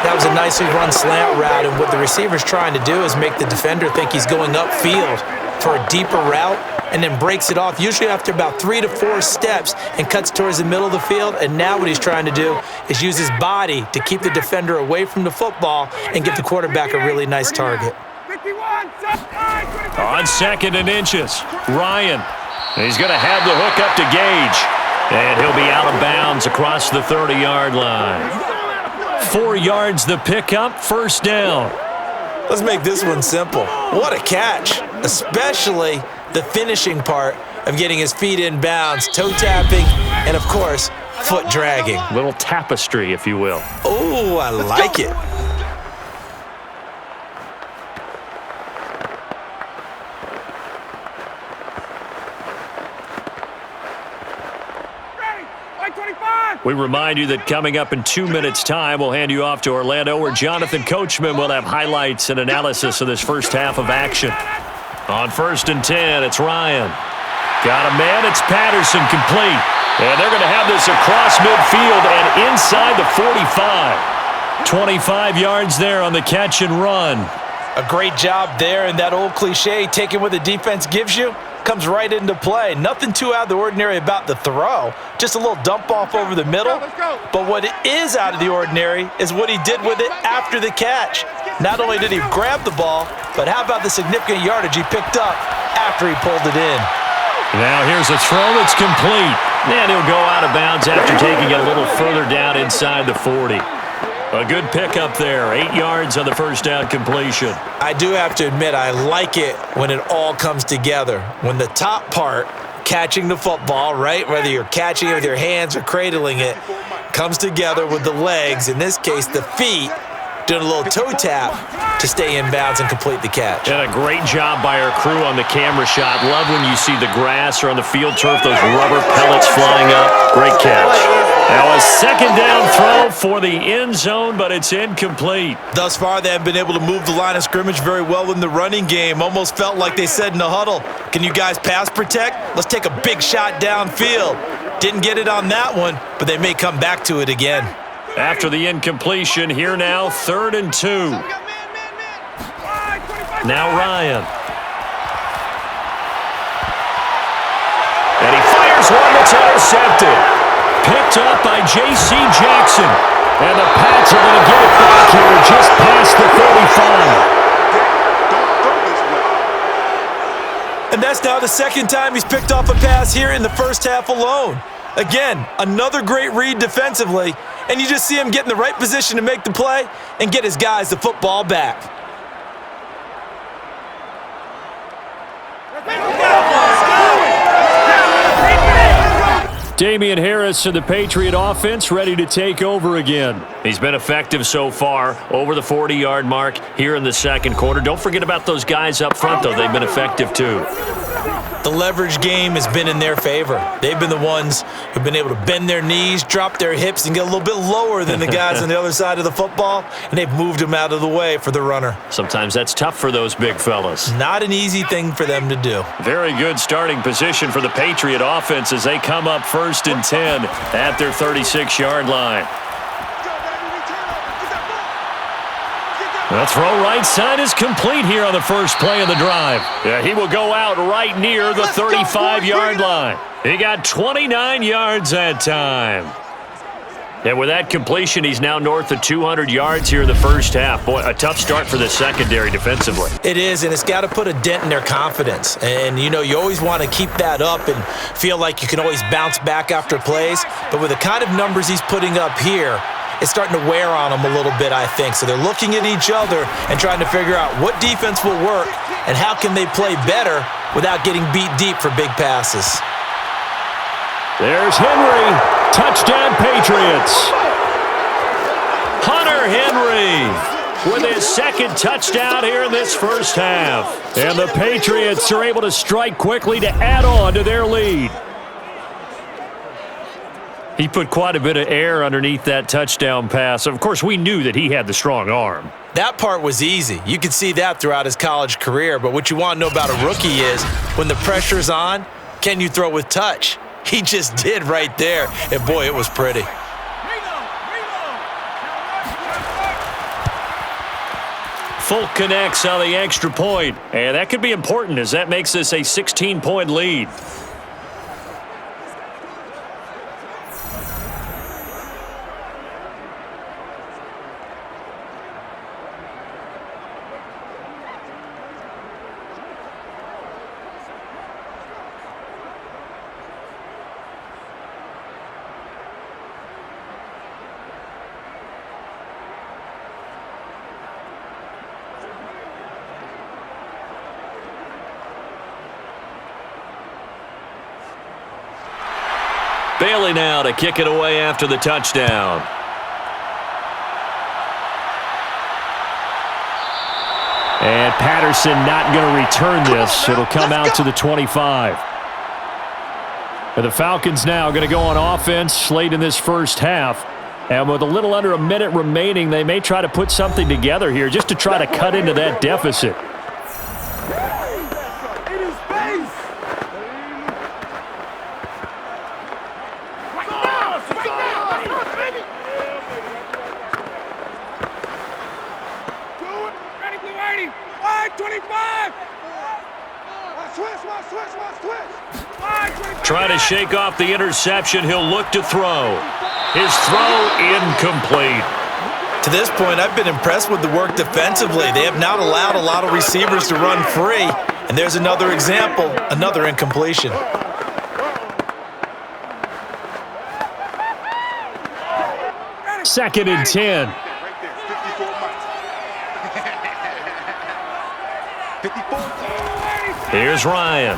That was a nicely run slant route, and what the receiver's trying to do is make the defender think he's going upfield for a deeper route and then breaks it off, usually after about 3 to 4 steps, and cuts towards the middle of the field. And now what he's trying to do is use his body to keep the defender away from the football and give the quarterback a really nice target. On 2nd and inches, Ryan. He's going to have the hook up to Gage. And he'll be out of bounds across the 30-yard line. 4 yards the pickup, 1st down. Let's make this one simple. What a catch, especially the finishing part of getting his feet in bounds, toe tapping, and of course, foot dragging. Little tapestry, if you will. Oh, I like it. We remind you that coming up in 2 minutes' time, we'll hand you off to Orlando, where Jonathan Coachman will have highlights and analysis of this first half of action. On 1st and 10, it's Ryan. Got a man, it's Patterson, complete. And they're going to have this across midfield and inside the 45. 25 yards there on the catch and run. A great job there, and that old cliche, taking what the defense gives you, comes right into play. Nothing too out of the ordinary about the throw. Just a little dump off over the middle. But what is out of the ordinary is what he did with it after the catch. Not only did he grab the ball, but how about the significant yardage he picked up after he pulled it in. Now here's a throw that's complete. And he'll go out of bounds after taking it a little further down inside the 40. A good pickup there, 8 yards on the first down completion. I do have to admit, I like it when it all comes together. When the top part, catching the football, right, whether you're catching it with your hands or cradling it, comes together with the legs, in this case the feet, doing a little toe tap to stay in bounds and complete the catch. And a great job by our crew on the camera shot. Love when you see the grass or on the field turf, those rubber pellets flying up. Great catch. Now a 2nd down throw for the end zone, but it's incomplete. Thus far, they have been able to move the line of scrimmage very well in the running game. Almost felt like they said in the huddle, can you guys pass protect? Let's take a big shot downfield. Didn't get it on that one, but they may come back to it again. After the incompletion, here now, 3rd and 2. Now Ryan. And he fires one that's intercepted. Picked up by J.C. Jackson. And the Pats are going to get it back here just past the 35. And that's now the 2nd time he's picked off a pass here in the first half alone. Again, another great read defensively, and you just see him get in the right position to make the play and get his guys the football back. Damian Harris of the Patriot offense ready to take over again. He's been effective so far, over the 40-yard mark here in the 2nd quarter. Don't forget about those guys up front, though. They've been effective, too. The leverage game has been in their favor. They've been the ones who've been able to bend their knees, drop their hips, and get a little bit lower than the guys on the other side of the football, and they've moved them out of the way for the runner. Sometimes that's tough for those big fellas. Not an easy thing for them to do. Very good starting position for the Patriot offense as they come up 1st and 10 at their 36-yard line. The throw right side is complete here on the first play of the drive. Yeah, he will go out right near the 35-yard line. He got 29 yards that time. And with that completion, he's now north of 200 yards here in the first half. Boy, a tough start for the secondary defensively. It is, and it's got to put a dent in their confidence. And, you know, you always want to keep that up and feel like you can always bounce back after plays. But with the kind of numbers he's putting up here, it's starting to wear on them a little bit, I think. So they're looking at each other and trying to figure out what defense will work and how can they play better without getting beat deep for big passes. There's Henry. Touchdown, Patriots. Hunter Henry with his second touchdown here in this first half. And the Patriots are able to strike quickly to add on to their lead. He put quite a bit of air underneath that touchdown pass. Of course, we knew that he had the strong arm. That part was easy. You could see that throughout his college career. But what you want to know about a rookie is when the pressure's on, can you throw with touch? He just did right there. And, boy, it was pretty. Folk connects on the extra point. And that could be important as that makes this a 16-point lead. Bailey now to kick it away after the touchdown. And Patterson not going to return this. It'll come out to the 25. And the Falcons now going to go on offense late in this first half. And with a little under a minute remaining, they may try to put something together here just to try to cut into that deficit. Trying to shake off the interception. He'll look to throw. His throw incomplete. To this point, I've been impressed with the work defensively. They have not allowed a lot of receivers to run free. And there's another example, another incompletion. Second and 10. Here's Ryan.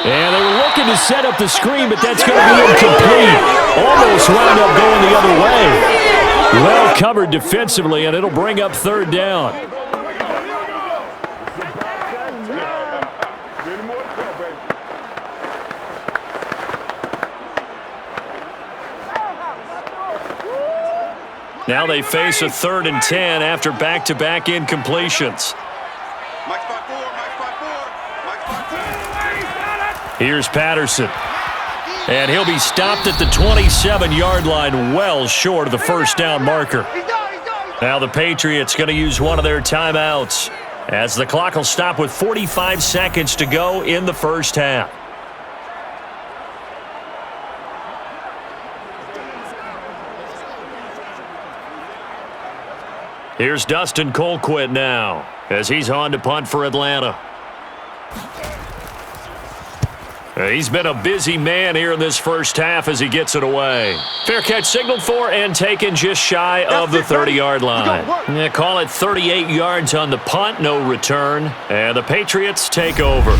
And they were looking to set up the screen, but that's going to be incomplete. Almost wound up going the other way. Well covered defensively, and it'll bring up third down. Now they face a 3rd and 10 after back-to-back incompletions. Here's Patterson. And he'll be stopped at the 27-yard line, well short of the first down marker. Now the Patriots going to use one of their timeouts as the clock will stop with 45 seconds to go in the first half. Here's Dustin Colquitt now as he's on to punt for Atlanta. He's been a busy man here in this first half as he gets it away. Fair catch signaled for and taken just shy of the 30-yard line. Yeah, call it 38 yards on the punt, no return. And the Patriots take over.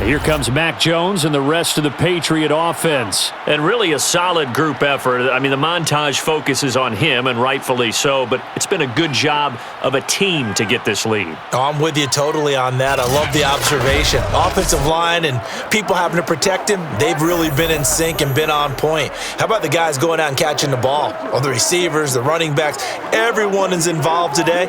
Here comes Mac Jones and the rest of the Patriot offense. And really a solid group effort. I mean, the montage focuses on him, and rightfully so, but it's been a good job of a team to get this lead. Oh, I'm with you totally on that. I love the observation. Offensive line and people having to protect him, they've really been in sync and been on point. How about the guys going out and catching the ball? Or the receivers, the running backs, everyone is involved today.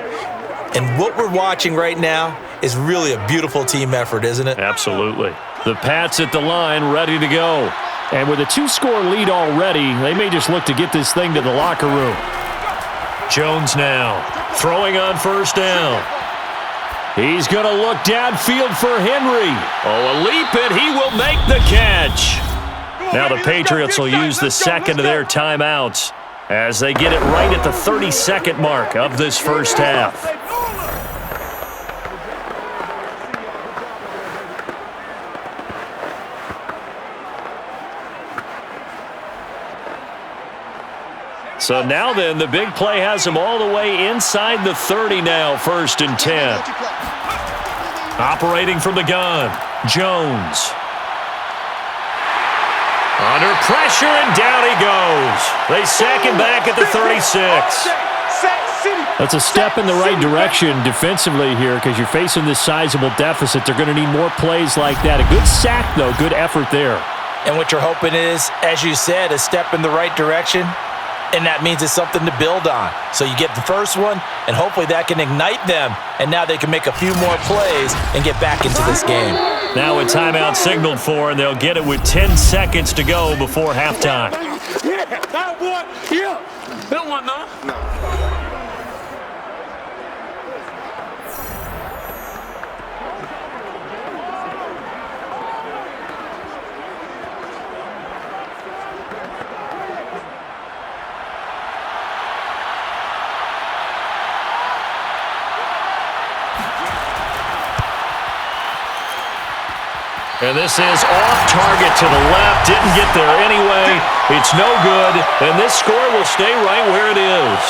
And what we're watching right now is really a beautiful team effort, isn't it? Absolutely. The Pats at the line, ready to go. And with a 2-score lead already, they may just look to get this thing to the locker room. Jones now, throwing on first down. He's going to look downfield for Henry. Oh, a leap, and he will make the catch. Now the Patriots will use the second of their timeouts as they get it right at the 30-second mark of this first half. So now then, the big play has them all the way inside the 30 now, 1st and 10. Operating from the gun, Jones. Under pressure, and down he goes. They sack him back at the 36. That's a step in the right direction defensively here because you're facing this sizable deficit. They're going to need more plays like that. A good sack, though. Good effort there. And what you're hoping is, as you said, a step in the right direction, and that means it's something to build on. So you get the first one, and hopefully that can ignite them, and now they can make a few more plays and get back into this game. Now a timeout signaled for, and they'll get it with 10 seconds to go before halftime. Yeah, that one. Yeah. That one, no. And this is off target to the left. Didn't get there anyway. It's no good. And this score will stay right where it is.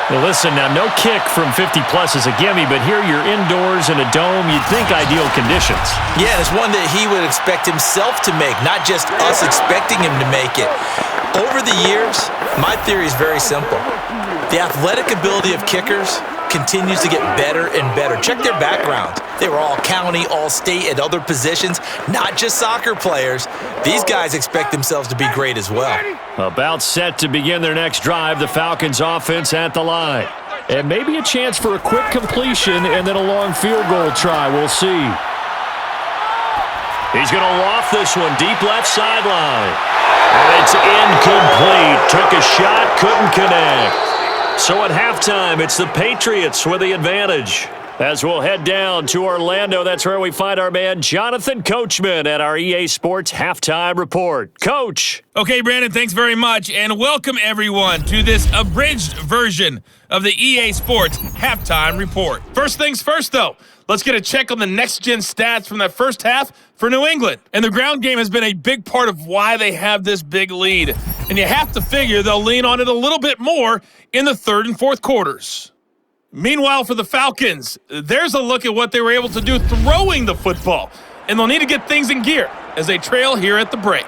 Well, listen, now no kick from 50-plus is a gimme, but here you're indoors in a dome. You'd think ideal conditions. Yeah, it's one that he would expect himself to make, not just us expecting him to make it. Over the years, my theory is very simple. The athletic ability of kickers continues to get better and better. Check their backgrounds. They were all county, all state, at other positions, not just soccer players. These guys expect themselves to be great as well. About set to begin their next drive, the Falcons offense at the line. And maybe a chance for a quick completion and then a long field goal try. We'll see. He's going to loft this one deep left sideline. And it's incomplete. Took a shot, couldn't connect. So at halftime, it's the Patriots with the advantage. As we'll head down to Orlando, that's where we find our man Jonathan Coachman at our EA Sports Halftime Report. Coach. Okay, Brandon, thanks very much, and welcome everyone to this abridged version of the EA Sports Halftime Report. First things first, though, let's get a check on the next-gen stats from that first half for New England. And the ground game has been a big part of why they have this big lead. And you have to figure they'll lean on it a little bit more in the third and fourth quarters. Meanwhile, for the Falcons, there's a look at what they were able to do throwing the football. And they'll need to get things in gear as they trail here at the break.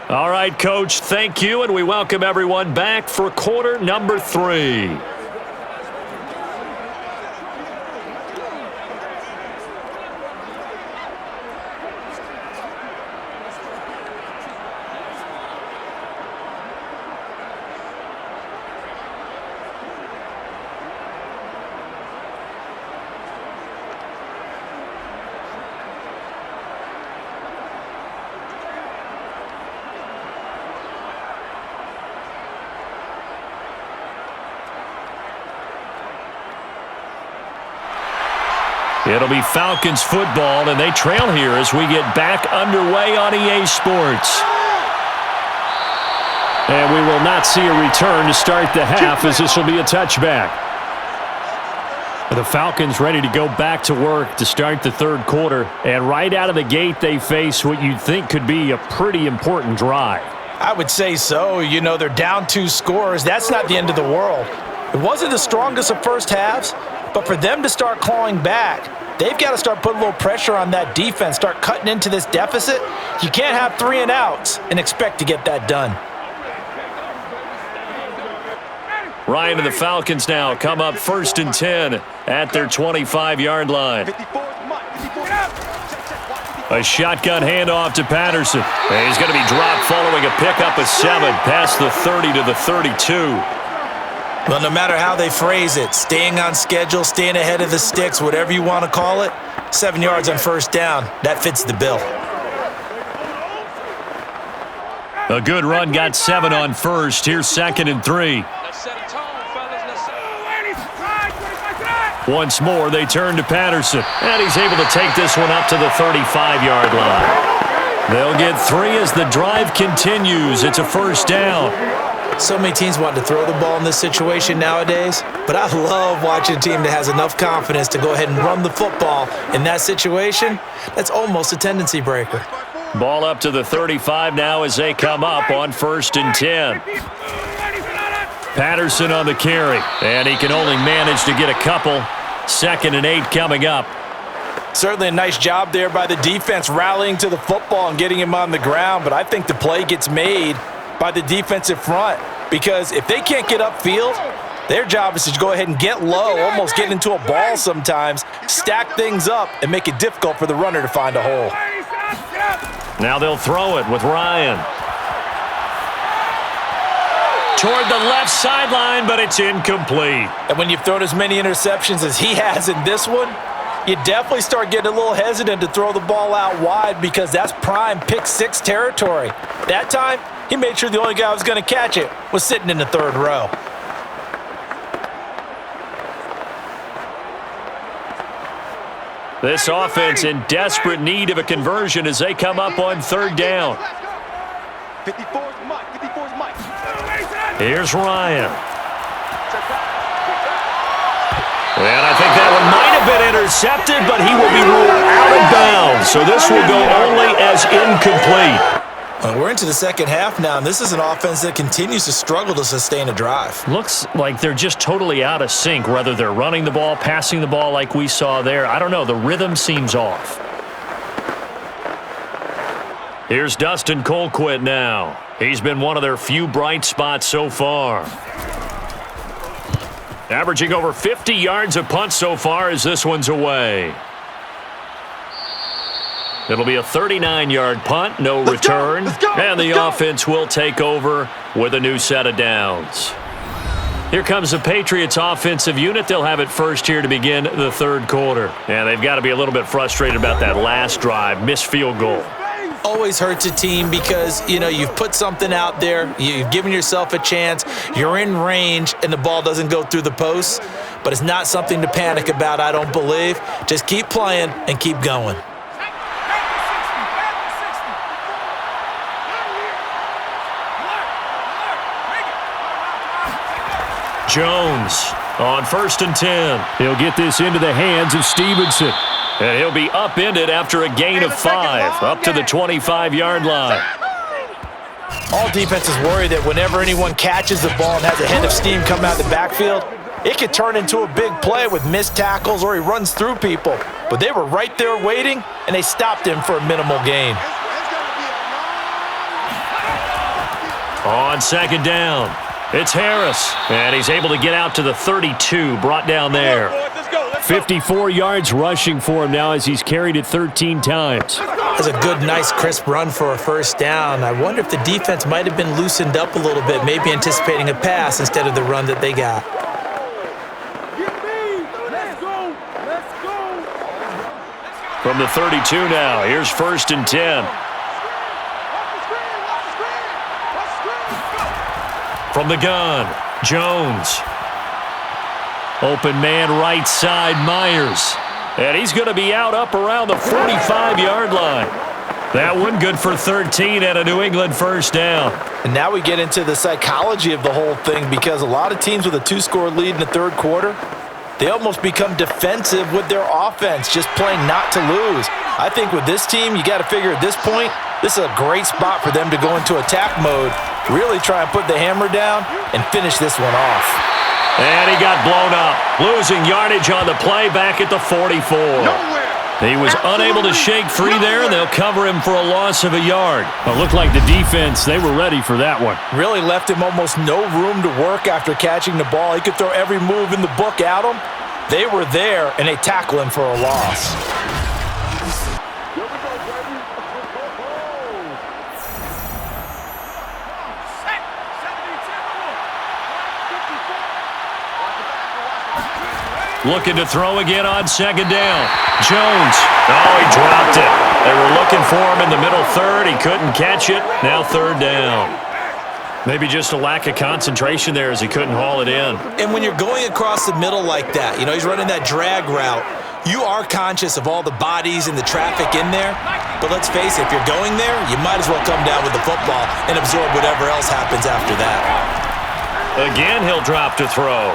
All right, Coach, thank you, and we welcome everyone back for quarter number 3. It'll be Falcons football, and they trail here as we get back underway on EA Sports. And we will not see a return to start the half as this will be a touchback. The Falcons ready to go back to work to start the third quarter. And right out of the gate, they face what you'd think could be a pretty important drive. I would say so. You know, they're down 2 scores. That's not the end of the world. It wasn't the strongest of first halves, but for them to start clawing back, they've got to start putting a little pressure on that defense, start cutting into this deficit. You can't have 3 and outs and expect to get that done. Ryan and the Falcons now come up 1st and 10 at their 25-yard line. A shotgun handoff to Patterson. And he's going to be dropped following a pickup of 7 past the 30 to the 32. Well, no matter how they phrase it, staying on schedule, staying ahead of the sticks, whatever you want to call it, 7 yards on first down, that fits the bill. A good run got 7 on first. Here's 2nd and 3. Once more, they turn to Patterson, and he's able to take this one up to the 35-yard line. They'll get 3 as the drive continues. It's a first down. So many teams want to throw the ball in this situation nowadays, but I love watching a team that has enough confidence to go ahead and run the football in that situation. That's almost a tendency breaker. Ball up to the 35 now as they come up on 1st and 10. Patterson on the carry, and he can only manage to get a couple. 2nd and 8 coming up. Certainly a nice job there by the defense rallying to the football and getting him on the ground, but I think the play gets made by the defensive front, because if they can't get upfield, their job is to go ahead and get low, almost get into a ball sometimes, stack things up, and make it difficult for the runner to find a hole. Now they'll throw it with Ryan. Toward the left sideline, but it's incomplete. And when you've thrown as many interceptions as he has in this one, you definitely start getting a little hesitant to throw the ball out wide, because that's prime pick 6 territory. That time, he made sure the only guy who was going to catch it was sitting in the 3rd row. This offense in desperate need of a conversion as they come up on 3rd down. 54's Mike. 54's Mike. Here's Ryan. And I think that one might have been intercepted, but he will be ruled out of bounds. So this will go only as incomplete. We're into the 2nd half now, and this is an offense that continues to struggle to sustain a drive. Looks like they're just totally out of sync, whether they're running the ball, passing the ball like we saw there. I don't know. The rhythm seems off. Here's Dustin Colquitt now. He's been one of their few bright spots so far. Averaging over 50 yards a punt so far as this one's away. It'll be a 39-yard punt, no return, and the offense will take over with a new set of downs. Here comes the Patriots offensive unit. They'll have it first here to begin the 3rd quarter. And they've got to be a little bit frustrated about that last drive, missed field goal. Always hurts a team because, you've put something out there, you've given yourself a chance, you're in range, and the ball doesn't go through the posts. But it's not something to panic about, I don't believe. Just keep playing and keep going. Jones on 1st and 10. He'll get this into the hands of Stevenson. And he'll be upended after a gain of 5, up to the 25-yard line. All defenses worry that whenever anyone catches the ball and has a head of steam come out of the backfield, it could turn into a big play with missed tackles or he runs through people. But they were right there waiting, and they stopped him for a minimal gain. On 2nd down, it's Harris, and he's able to get out to the 32, brought down there. 54 yards rushing for him now as he's carried it 13 times. That's a good, nice, crisp run for a 1st down. I wonder if the defense might have been loosened up a little bit, maybe anticipating a pass instead of the run that they got. From the 32 now, here's 1st and 10. From the gun, Jones. Open man right side, Myers. And he's going to be out up around the 45-yard line. That one good for 13 and a New England 1st down. And now we get into the psychology of the whole thing, because a lot of teams with a 2-score lead in the 3rd quarter, they almost become defensive with their offense, just playing not to lose. I think with this team, you got to figure at this point, this is a great spot for them to go into attack mode, really try and put the hammer down and finish this one off. And he got blown up, losing yardage on the play back at the 44. He was unable to shake free there, and they'll cover him for a loss of a yard. It looked like the defense, they were ready for that one. Really left him almost no room to work after catching the ball. He could throw every move in the book at him. They were there, and they tackle him for a loss. Looking to throw again on 2nd down. Jones. Oh, he dropped it. They were looking for him in the middle 3rd. He couldn't catch it. Now 3rd down. Maybe just a lack of concentration there as he couldn't haul it in. And when you're going across the middle like that, he's running that drag route, you are conscious of all the bodies and the traffic in there. But let's face it, if you're going there, you might as well come down with the football and absorb whatever else happens after that. Again, he'll drop to throw.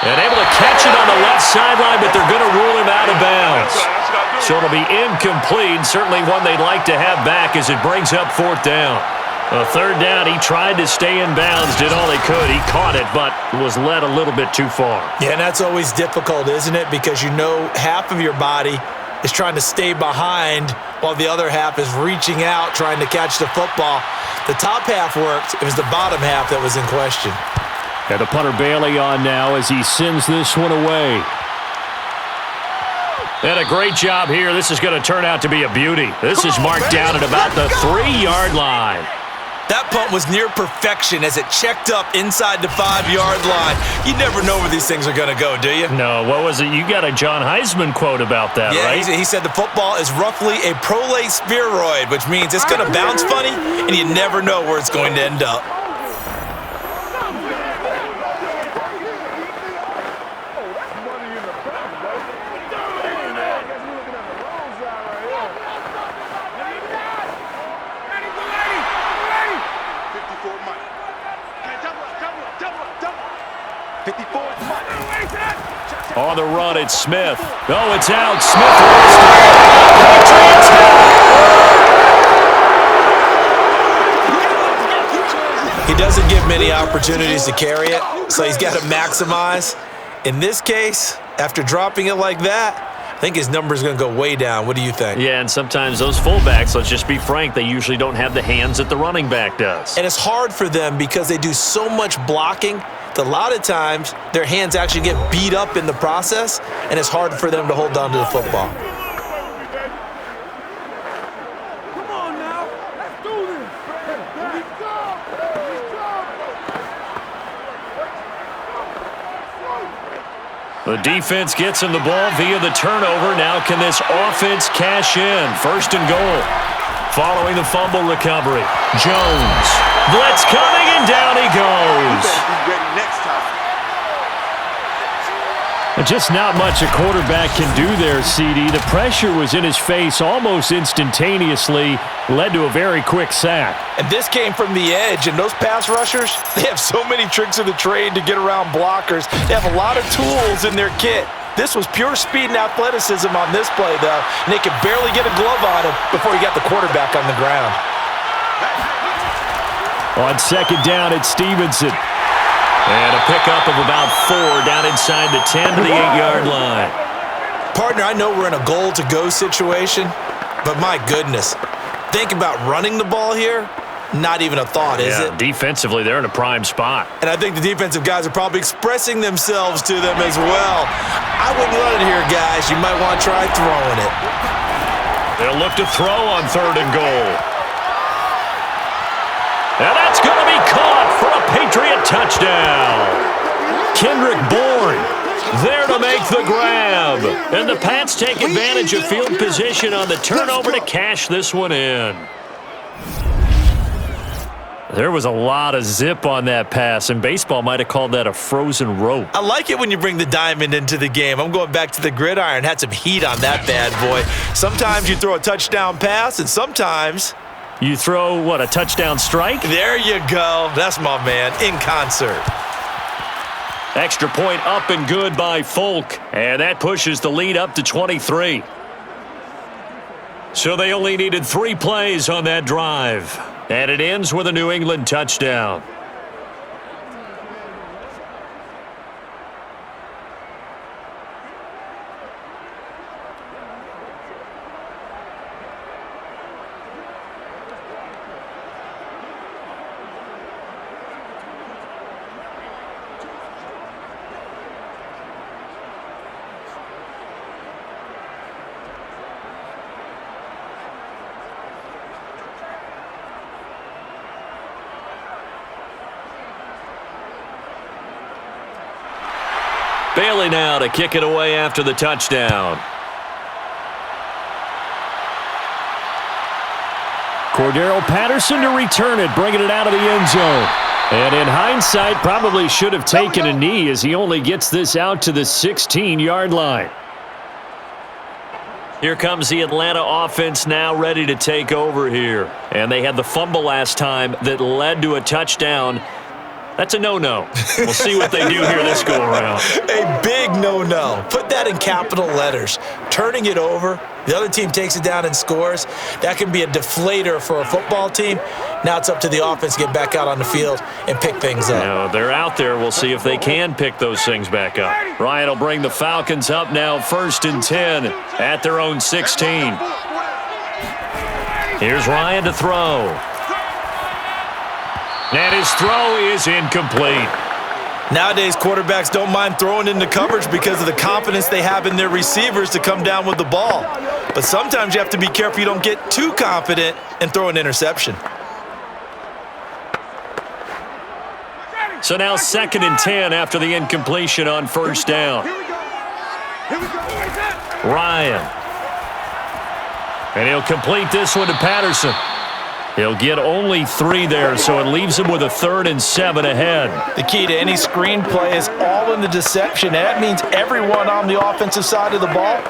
And able to catch it on the left sideline, but they're going to rule him out of bounds. So it'll be incomplete, certainly one they'd like to have back as it brings up 4th down. A 3rd down, he tried to stay in bounds, did all he could. He caught it, but was led a little bit too far. Yeah, and that's always difficult, isn't it? Because you know half of your body is trying to stay behind while the other half is reaching out, trying to catch the football. The top half worked. It was the bottom half that was in question. And the punter Bailey on now as he sends this one away. And a great job here. This is going to turn out to be a beauty. This is marked down at about the 3-yard line. That punt was near perfection as it checked up inside the 5-yard line. You never know where these things are going to go, do you? No, what was it? You got a John Heisman quote about that, right? Yeah, he said the football is roughly a prolate spheroid, which means it's going to bounce funny, and you never know where it's going to end up. On the run, it's Smith. Oh, it's out. Smith lost it. He doesn't give many opportunities to carry it, so he's got to maximize. In this case, after dropping it like that, I think his number's going to go way down. What do you think? Yeah, and sometimes those fullbacks, let's just be frank, they usually don't have the hands that the running back does. And it's hard for them because they do so much blocking that a lot of times their hands actually get beat up in the process, and it's hard for them to hold on to the football. The defense gets him the ball via the turnover. Now can this offense cash in? 1st and goal. Following the fumble recovery. Jones. Blitz coming, and down he goes. Be ready next time. Just not much a quarterback can do there, CD. The pressure was in his face almost instantaneously, led to a very quick sack. And this came from the edge, and those pass rushers, they have so many tricks of the trade to get around blockers. They have a lot of tools in their kit. This was pure speed and athleticism on this play, though, and they could barely get a glove on him before he got the quarterback on the ground. On 2nd down, it's Stevenson. And a pickup of about 4 down inside the 10 to the 8-yard line. Partner, I know we're in a goal-to-go situation, but my goodness, think about running the ball here. Not even a thought, is it? Defensively, they're in a prime spot. And I think the defensive guys are probably expressing themselves to them as well. I wouldn't run it here, guys. You might want to try throwing it. They'll look to throw on 3rd and goal. And that's going to be caught for a Patriot touchdown. Kendrick Bourne there to make the grab. And the Pats take advantage of field position on the turnover to cash this one in. There was a lot of zip on that pass, and baseball might have called that a frozen rope. I like it when you bring the diamond into the game. I'm going back to the gridiron. Had some heat on that bad boy. Sometimes you throw a touchdown pass, and sometimes you throw, what, a touchdown strike? There you go. That's my man, in concert. Extra point up and good by Folk, and that pushes the lead up to 23. So they only needed 3 plays on that drive, and it ends with a New England touchdown. Bailey now to kick it away after the touchdown. Cordero Patterson to return it, bringing it out of the end zone. And in hindsight, probably should have taken a knee as he only gets this out to the 16-yard line. Here comes the Atlanta offense now ready to take over here. And they had the fumble last time that led to a touchdown. That's a no-no. We'll see what they do here this go-around. A big no-no. Put that in capital letters. Turning it over, the other team takes it down and scores. That can be a deflator for a football team. Now it's up to the offense to get back out on the field and pick things up. Now, they're out there. We'll see if they can pick those things back up. Ryan will bring the Falcons up now 1st and 10 at their own 16. Here's Ryan to throw. And his throw is incomplete. Nowadays, quarterbacks don't mind throwing into coverage because of the confidence they have in their receivers to come down with the ball. But sometimes you have to be careful you don't get too confident and throw an interception. So now 2nd and 10 after the incompletion on 1st down. Ryan. And he'll complete this one to Patterson. He'll get only 3 there, so it leaves him with a 3rd and 7 ahead. The key to any screenplay is all in the deception. And that means everyone on the offensive side of the ball.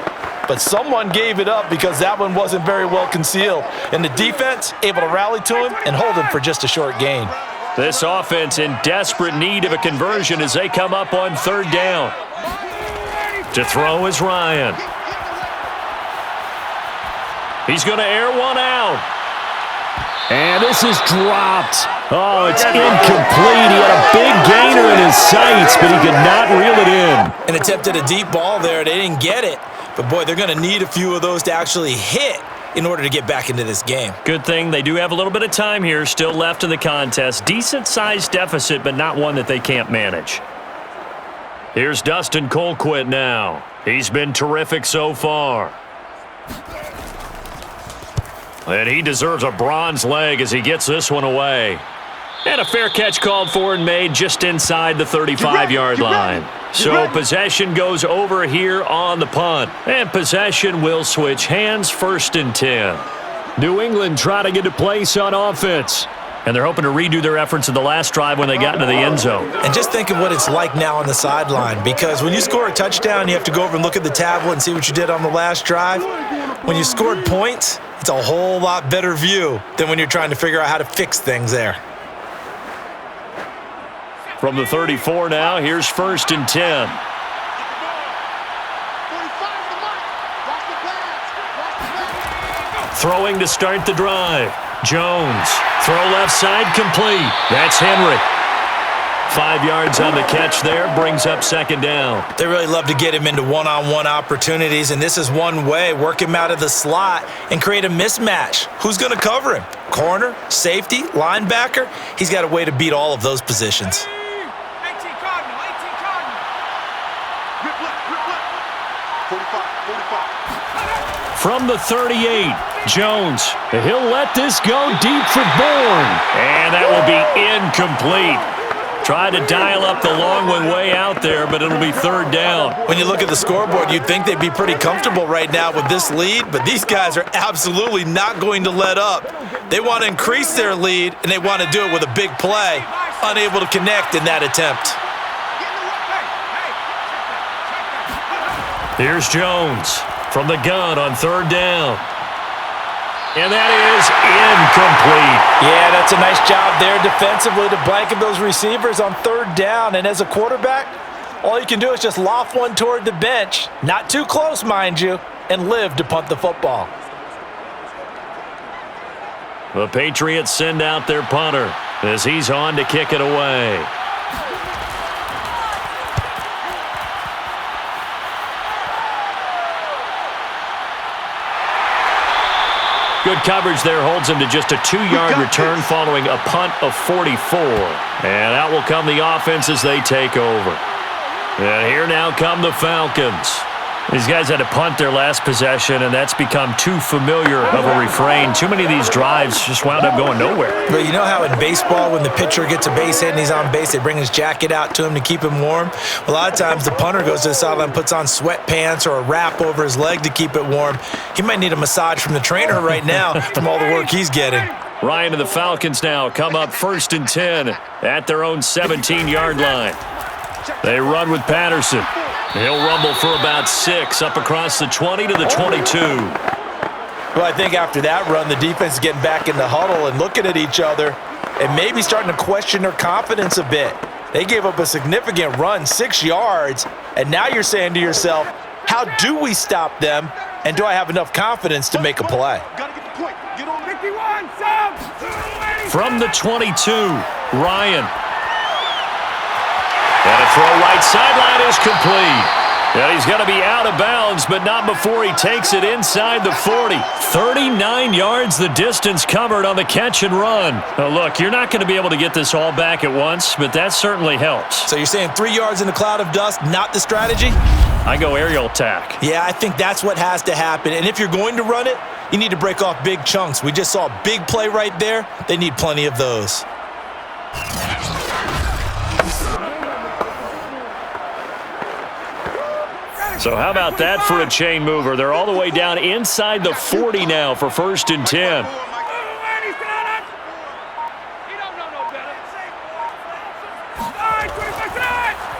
But someone gave it up because that one wasn't very well concealed. And the defense able to rally to him and hold him for just a short gain. This offense in desperate need of a conversion as they come up on 3rd down. To throw is Ryan. He's going to air one out. And this is dropped. Oh, it's incomplete. He had a big gainer in his sights, but he could not reel it in. And attempted a deep ball there. They didn't get it. But, boy, they're going to need a few of those to actually hit in order to get back into this game. Good thing they do have a little bit of time here still left in the contest. Decent-sized deficit, but not one that they can't manage. Here's Dustin Colquitt now. He's been terrific so far. And he deserves a bronze leg as he gets this one away. And a fair catch called for and made just inside the 35-yard line. So possession goes over here on the punt. And possession will switch hands 1st and 10. New England trying to get a place on offense. And they're hoping to redo their efforts in the last drive when they got into the end zone. And just think of what it's like now on the sideline. Because when you score a touchdown, you have to go over and look at the tablet and see what you did on the last drive. When you scored points, it's a whole lot better view than when you're trying to figure out how to fix things there. From the 34 now, here's 1st and 10. Throwing to start the drive. Jones. Throw left side complete. That's Henry. 5 yards on the catch there, brings up 2nd down. They really love to get him into one-on-one opportunities, and this is one way. Work him out of the slot and create a mismatch. Who's going to cover him? Corner, safety, linebacker? He's got a way to beat all of those positions. From the 38, Jones. He'll let this go deep for Bourne. And that will be incomplete. Tried to dial up the long one way out there, but it'll be 3rd down. When you look at the scoreboard, you'd think they'd be pretty comfortable right now with this lead, but these guys are absolutely not going to let up. They want to increase their lead, and they want to do it with a big play. Unable to connect in that attempt. Here's Jones from the gun on 3rd down. And that is incomplete. Yeah, that's a nice job there defensively to blanket those receivers on 3rd down. And as a quarterback, all you can do is just loft one toward the bench. Not too close, mind you, and live to punt the football. The Patriots send out their punter as he's on to kick it away. Good coverage there holds him to just a 2-yard return following a punt of 44. And out will come the offense as they take over. And here now come the Falcons. These guys had to punt their last possession, and that's become too familiar of a refrain. Too many of these drives just wound up going nowhere. But you know how in baseball, when the pitcher gets a base hit and he's on base, they bring his jacket out to him to keep him warm? A lot of times the punter goes to the sideline, puts on sweatpants or a wrap over his leg to keep it warm. He might need a massage from the trainer right now from all the work he's getting. Ryan and the Falcons now come up 1st and 10 at their own 17-yard line. They run with Patterson. He'll rumble for about 6 up across the 20 to the 22. Well, I think after that run, the defense is getting back in the huddle and looking at each other and maybe starting to question their confidence a bit. They gave up a significant run, 6 yards, and now you're saying to yourself, how do we stop them, and do I have enough confidence to make a play? Gotta get the point. Get on 51, sub. From the 22, Ryan. And a throw right sideline is complete. And he's going to be out of bounds, but not before he takes it inside the 40. 39 yards the distance covered on the catch and run. Now look, you're not going to be able to get this all back at once, but that certainly helps. So you're saying 3 yards in a cloud of dust, not the strategy? I go aerial attack. Yeah, I think that's what has to happen. And if you're going to run it, you need to break off big chunks. We just saw a big play right there. They need plenty of those. So how about that for a chain mover? They're all the way down inside the 40 now for 1st and 10.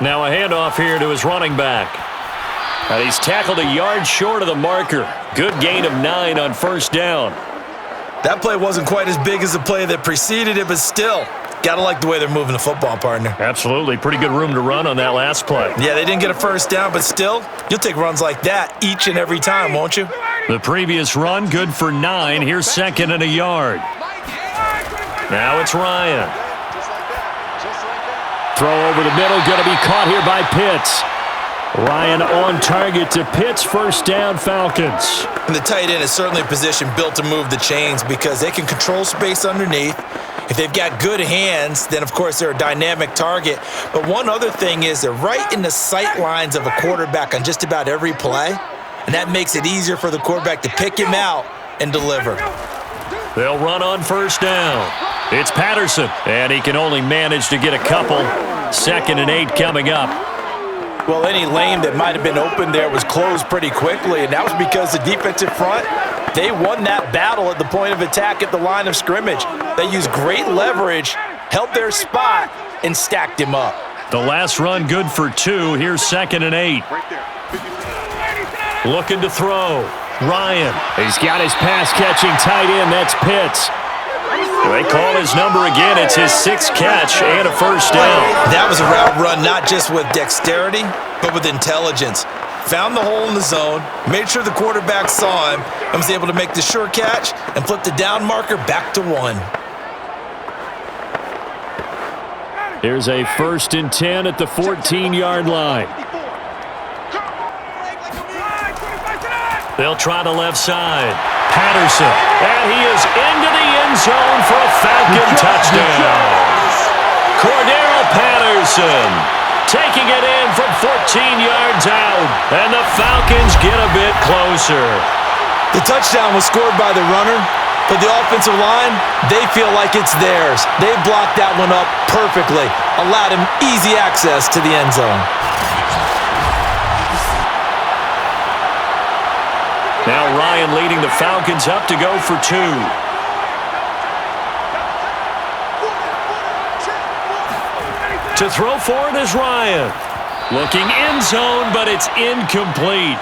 Now a handoff here to his running back. And he's tackled a yard short of the marker. Good gain of 9 on 1st down. That play wasn't quite as big as the play that preceded it, but still, gotta like the way they're moving the football, partner. Absolutely. Pretty good room to run on that last play. Yeah, they didn't get a 1st down, but still, you'll take runs like that each and every time, won't you? The previous run, good for 9. Here's 2nd and a yard. Now it's Ryan. Throw over the middle, going to be caught here by Pitts. Ryan on target to Pitts, 1st down, Falcons. And the tight end is certainly a position built to move the chains because they can control space underneath. If they've got good hands, then of course they're a dynamic target. But one other thing is they're right in the sight lines of a quarterback on just about every play, and that makes it easier for the quarterback to pick him out and deliver. They'll run on 1st down. It's Patterson, and he can only manage to get a couple. 2nd and 8 coming up. Well, any lane that might have been open there was closed pretty quickly, and that was because the defensive front, they won that battle at the point of attack at the line of scrimmage. They used great leverage, held their spot, and stacked him up. The last run good for 2. Here's 2nd and 8. Looking to throw. Ryan. He's got his pass-catching tight end. That's Pitts. They call his number again. It's his 6th catch and a 1st down. That was a route run not just with dexterity, but with intelligence. Found the hole in the zone, made sure the quarterback saw him, and was able to make the sure catch and flip the down marker back to 1. Here's a 1st and 10 at the 14-yard line. They'll try the left side. Patterson, and he is into the end zone for a Falcon touchdown. Cordero Patterson taking it in from 14 yards out, and the Falcons get a bit closer. The touchdown was scored by the runner, but the offensive line, they feel like it's theirs. They blocked that one up perfectly, allowed him easy access to the end zone. Now Ryan leading the Falcons up to go for 2. To throw for it is Ryan. Looking end zone, but it's incomplete.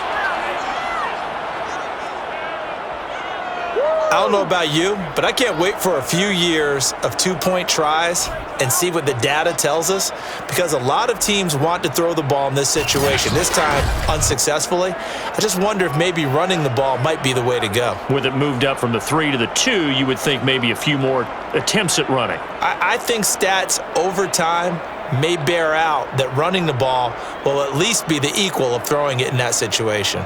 I don't know about you, but I can't wait for a few years of 2-point tries and see what the data tells us, because a lot of teams want to throw the ball in this situation, this time unsuccessfully. I just wonder if maybe running the ball might be the way to go. With it moved up from the 3 to the 2, you would think maybe a few more attempts at running. I think stats over time may bear out that running the ball will at least be the equal of throwing it in that situation.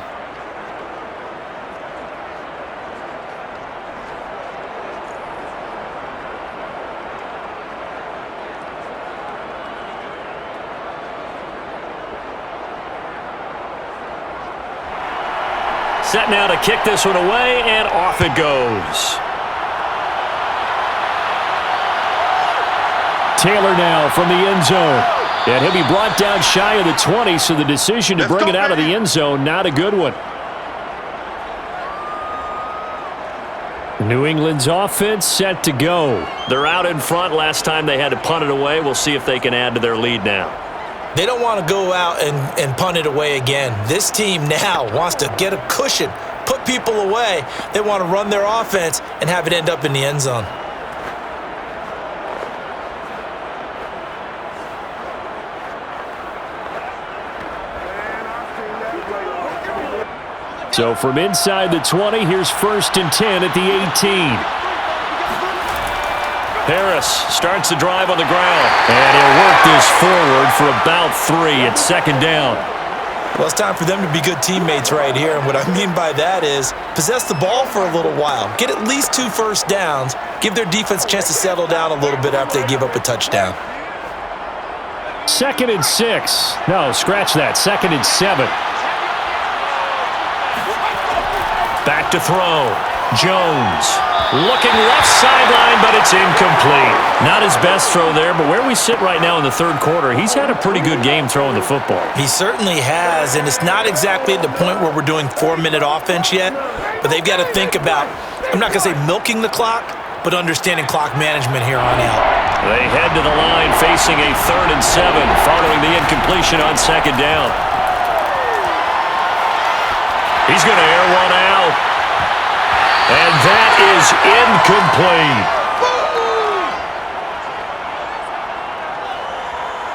Set now to kick this one away, and off it goes. Taylor now from the end zone. And he'll be brought down shy of the 20, so the decision to bring it out of the end zone, not a good one. New England's offense set to go. They're out in front. Last time they had to punt it away. We'll see if they can add to their lead now. They don't want to go out and punt it away again. This team now wants to get a cushion, put people away. They want to run their offense and have it end up in the end zone. So from inside the 20, here's 1st and 10 at the 18. Harris starts the drive on the ground. And he'll work this forward for about 3 at 2nd down. Well, it's time for them to be good teammates right here. And what I mean by that is possess the ball for a little while. Get at least 2 first downs. Give their defense a chance to settle down a little bit after they give up a touchdown. 2nd and 6. No, scratch that. 2nd and 7. Back to throw. Jones looking left sideline, but it's incomplete. Not his best throw there, but where we sit right now in the 3rd quarter, he's had a pretty good game throwing the football. He certainly has, and it's not exactly at the point where we're doing 4-minute offense yet, but they've got to think about, I'm not going to say milking the clock, but understanding clock management here on out. They head to the line facing a 3rd and 7 following the incompletion on 2nd down. He's going to air one out. And that is incomplete.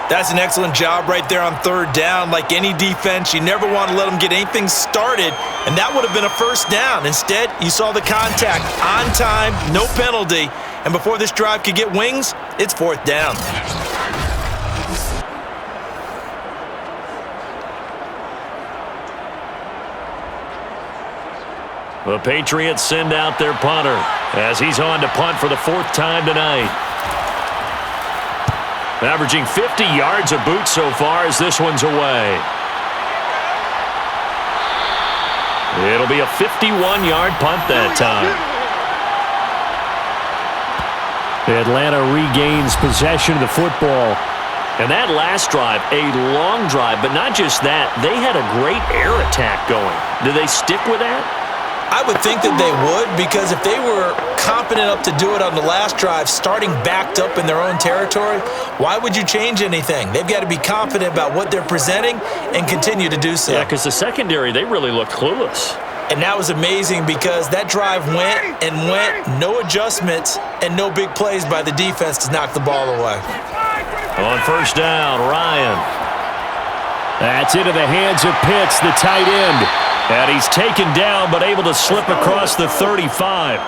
That's an excellent job right there on 3rd down. Like any defense, you never want to let them get anything started, and that would have been a first down. Instead, you saw the contact on time, no penalty, and before this drive could get wings, it's 4th down. The Patriots send out their punter as he's on to punt for the 4th time tonight. Averaging 50 yards a boot so far as this one's away. It'll be a 51-yard punt that time. Atlanta regains possession of the football. And that last drive, a long drive, but not just that. They had a great air attack going. Do they stick with that? I would think that they would, because if they were competent enough to do it on the last drive, starting backed up in their own territory, why would you change anything? They've got to be confident about what they're presenting and continue to do so. Yeah, because the secondary, they really looked clueless. And that was amazing because that drive went and went, no adjustments and no big plays by the defense to knock the ball away. On 1st down, Ryan. That's into the hands of Pitts, the tight end. And he's taken down, but able to slip across the 35.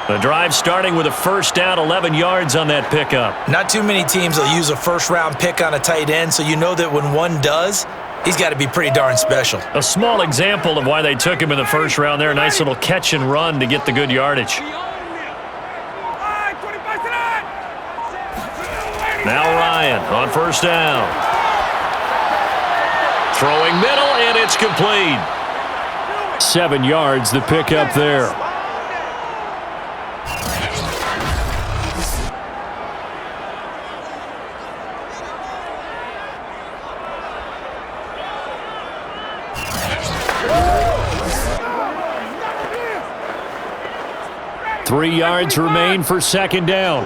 The drive starting with a 1st down, 11 yards on that pickup. Not too many teams will use a 1st-round pick on a tight end, so you know that when one does, he's got to be pretty darn special. A small example of why they took him in the 1st round there. A nice little catch and run to get the good yardage. Now Ryan on 1st down. Throwing middle, and it's complete. 7 yards, the pickup there. Three yards remain for 2nd down.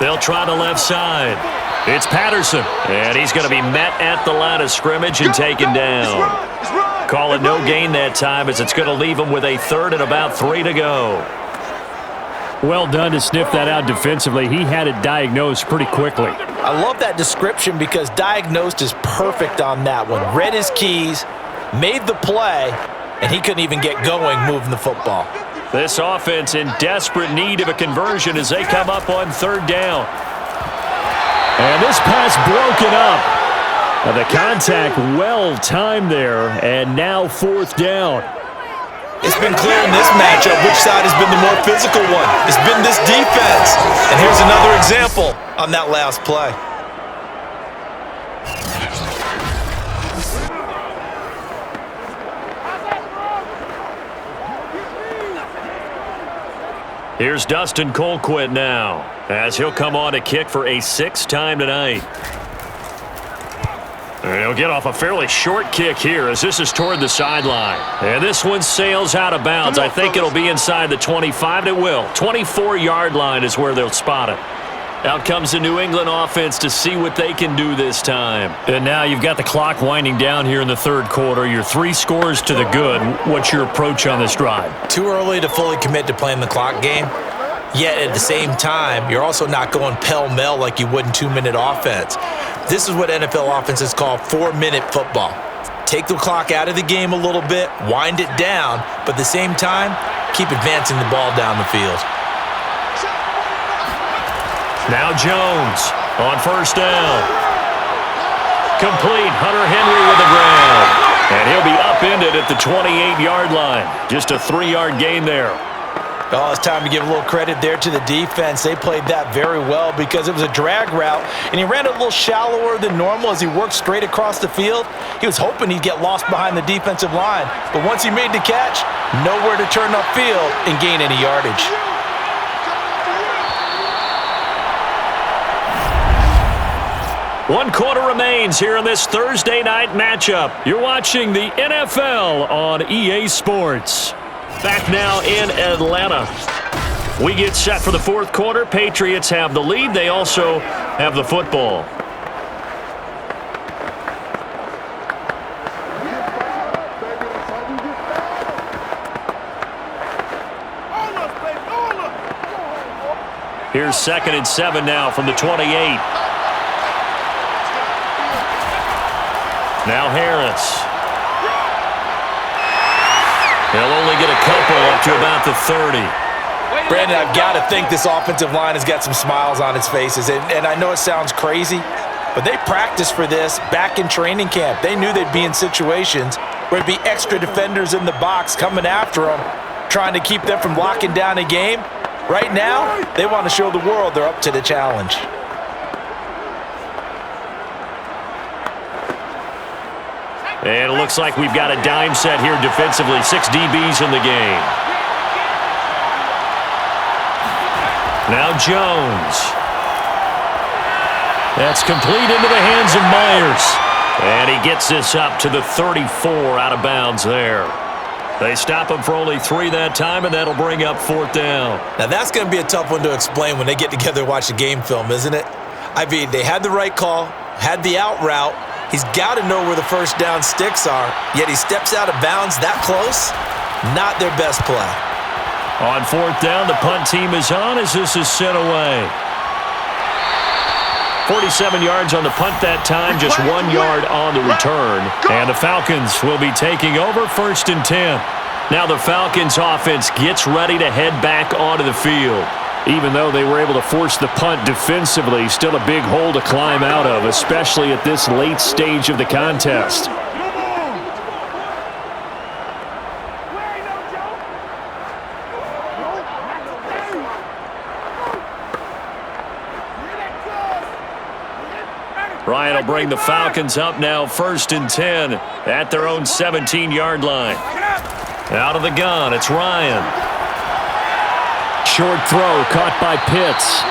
They'll try the left side. It's Patterson, and he's going to be met at the line of scrimmage and taken down. Call it no gain that time, as it's going to leave him with a 3rd and about 3 to go. Well done to sniff that out defensively. He had it diagnosed pretty quickly. I love that description because diagnosed is perfect on that one. Read his keys, made the play, and he couldn't even get going moving the football. This offense in desperate need of a conversion as they come up on 3rd down. And this pass broken up. The contact well timed there, and now 4th down. It's been clear in this matchup which side has been the more physical one. It's been this defense. And here's another example on that last play. Here's Dustin Colquitt now, as he'll come on to kick for a 6th time tonight. And he'll get off a fairly short kick here as this is toward the sideline. And this one sails out of bounds. I think it'll be inside the 25. It will. 24-yard line is where they'll spot it. Out comes the New England offense to see what they can do this time. And now you've got the clock winding down here in the 3rd quarter. You're 3 scores to the good. What's your approach on this drive? Too early to fully commit to playing the clock game. Yet at the same time, you're also not going pell-mell like you would in 2-minute offense. This is what NFL offenses call 4-minute football. Take the clock out of the game a little bit, wind it down, but at the same time, keep advancing the ball down the field. Now Jones on first down. Complete. Hunter Henry with the grab. And he'll be upended at the 28-yard line. Just a 3-yard gain there. Oh, it's time to give a little credit there to the defense. They played that very well because it was a drag route, and he ran a little shallower than normal as he worked straight across the field. He was hoping he'd get lost behind the defensive line, but once he made the catch, nowhere to turn upfield and gain any yardage. One quarter remains here in this Thursday night matchup. You're watching the NFL on EA Sports. Back now in Atlanta. We get set for the fourth quarter. Patriots have the lead. They also have the football. Here's 2nd and 7 now from the 28. Now Harris. He'll only get a couple up to about the 30. Brandon, I've got to think this offensive line has got some smiles on its faces. And I know it sounds crazy, but they practiced for this back in training camp. They knew they'd be in situations where there'd be extra defenders in the box coming after them, trying to keep them from locking down a game. Right now, they want to show the world they're up to the challenge. And it looks like we've got a dime set here defensively. 6 DBs in the game. Now Jones. That's complete into the hands of Myers. And he gets this up to the 34 out of bounds there. They stop him for only 3 that time, and that'll bring up 4th down. Now that's going to be a tough one to explain when they get together and watch the game film, isn't it? I mean, they had the right call, had the out route. He's got to know where the first down sticks are, yet he steps out of bounds that close. Not their best play. On 4th down, the punt team is on as this is sent away. 47 yards on the punt that time, just 1 yard on the return. And the Falcons will be taking over 1st and 10. Now the Falcons offense gets ready to head back onto the field. Even though they were able to force the punt defensively, still a big hole to climb out of, especially at this late stage of the contest. Ryan will bring the Falcons up now 1st and 10 at their own 17-yard line. Out of the gun, it's Ryan. Short throw caught by Pitts.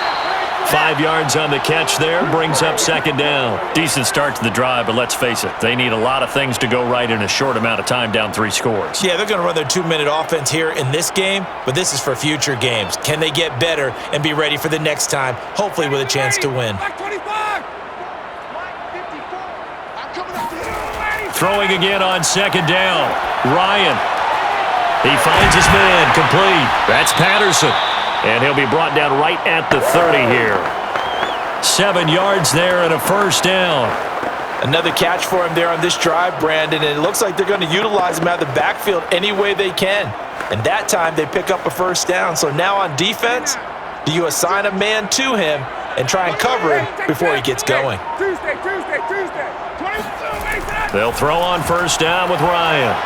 5 yards on the catch there, brings up 2nd down. Decent start to the drive, but let's face it, they need a lot of things to go right in a short amount of time, down 3 scores. Yeah, they're going to run their 2-minute offense here in this game, but this is for future games. Can they get better and be ready for the next time, hopefully with a chance to win? Throwing again on 2nd down. Ryan. He finds his man, complete. That's Patterson. And he'll be brought down right at the 30 here. 7 yards there and a 1st down. Another catch for him there on this drive, Brandon, and it looks like they're going to utilize him out of the backfield any way they can. And that time they pick up a 1st down. So now on defense, do you assign a man to him and try and cover him before he gets going? Tuesday. They'll throw on 1st down with Ryan.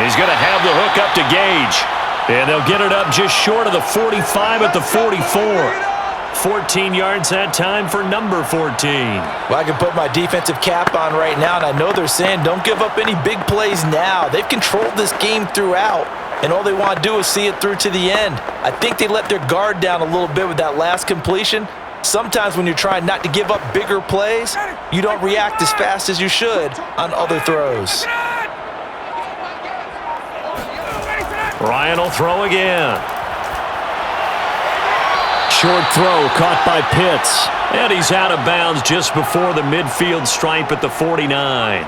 He's going to have the hook up to Gage. And they'll get it up just short of the 45 at the 44. 14 yards that time for number 14. Well, I can put my defensive cap on right now, and I know they're saying don't give up any big plays now. They've controlled this game throughout, and all they want to do is see it through to the end. I think they let their guard down a little bit with that last completion. Sometimes when you're trying not to give up bigger plays, you don't react as fast as you should on other throws. Ryan will throw again. Short throw caught by Pitts. And he's out of bounds just before the midfield stripe at the 49.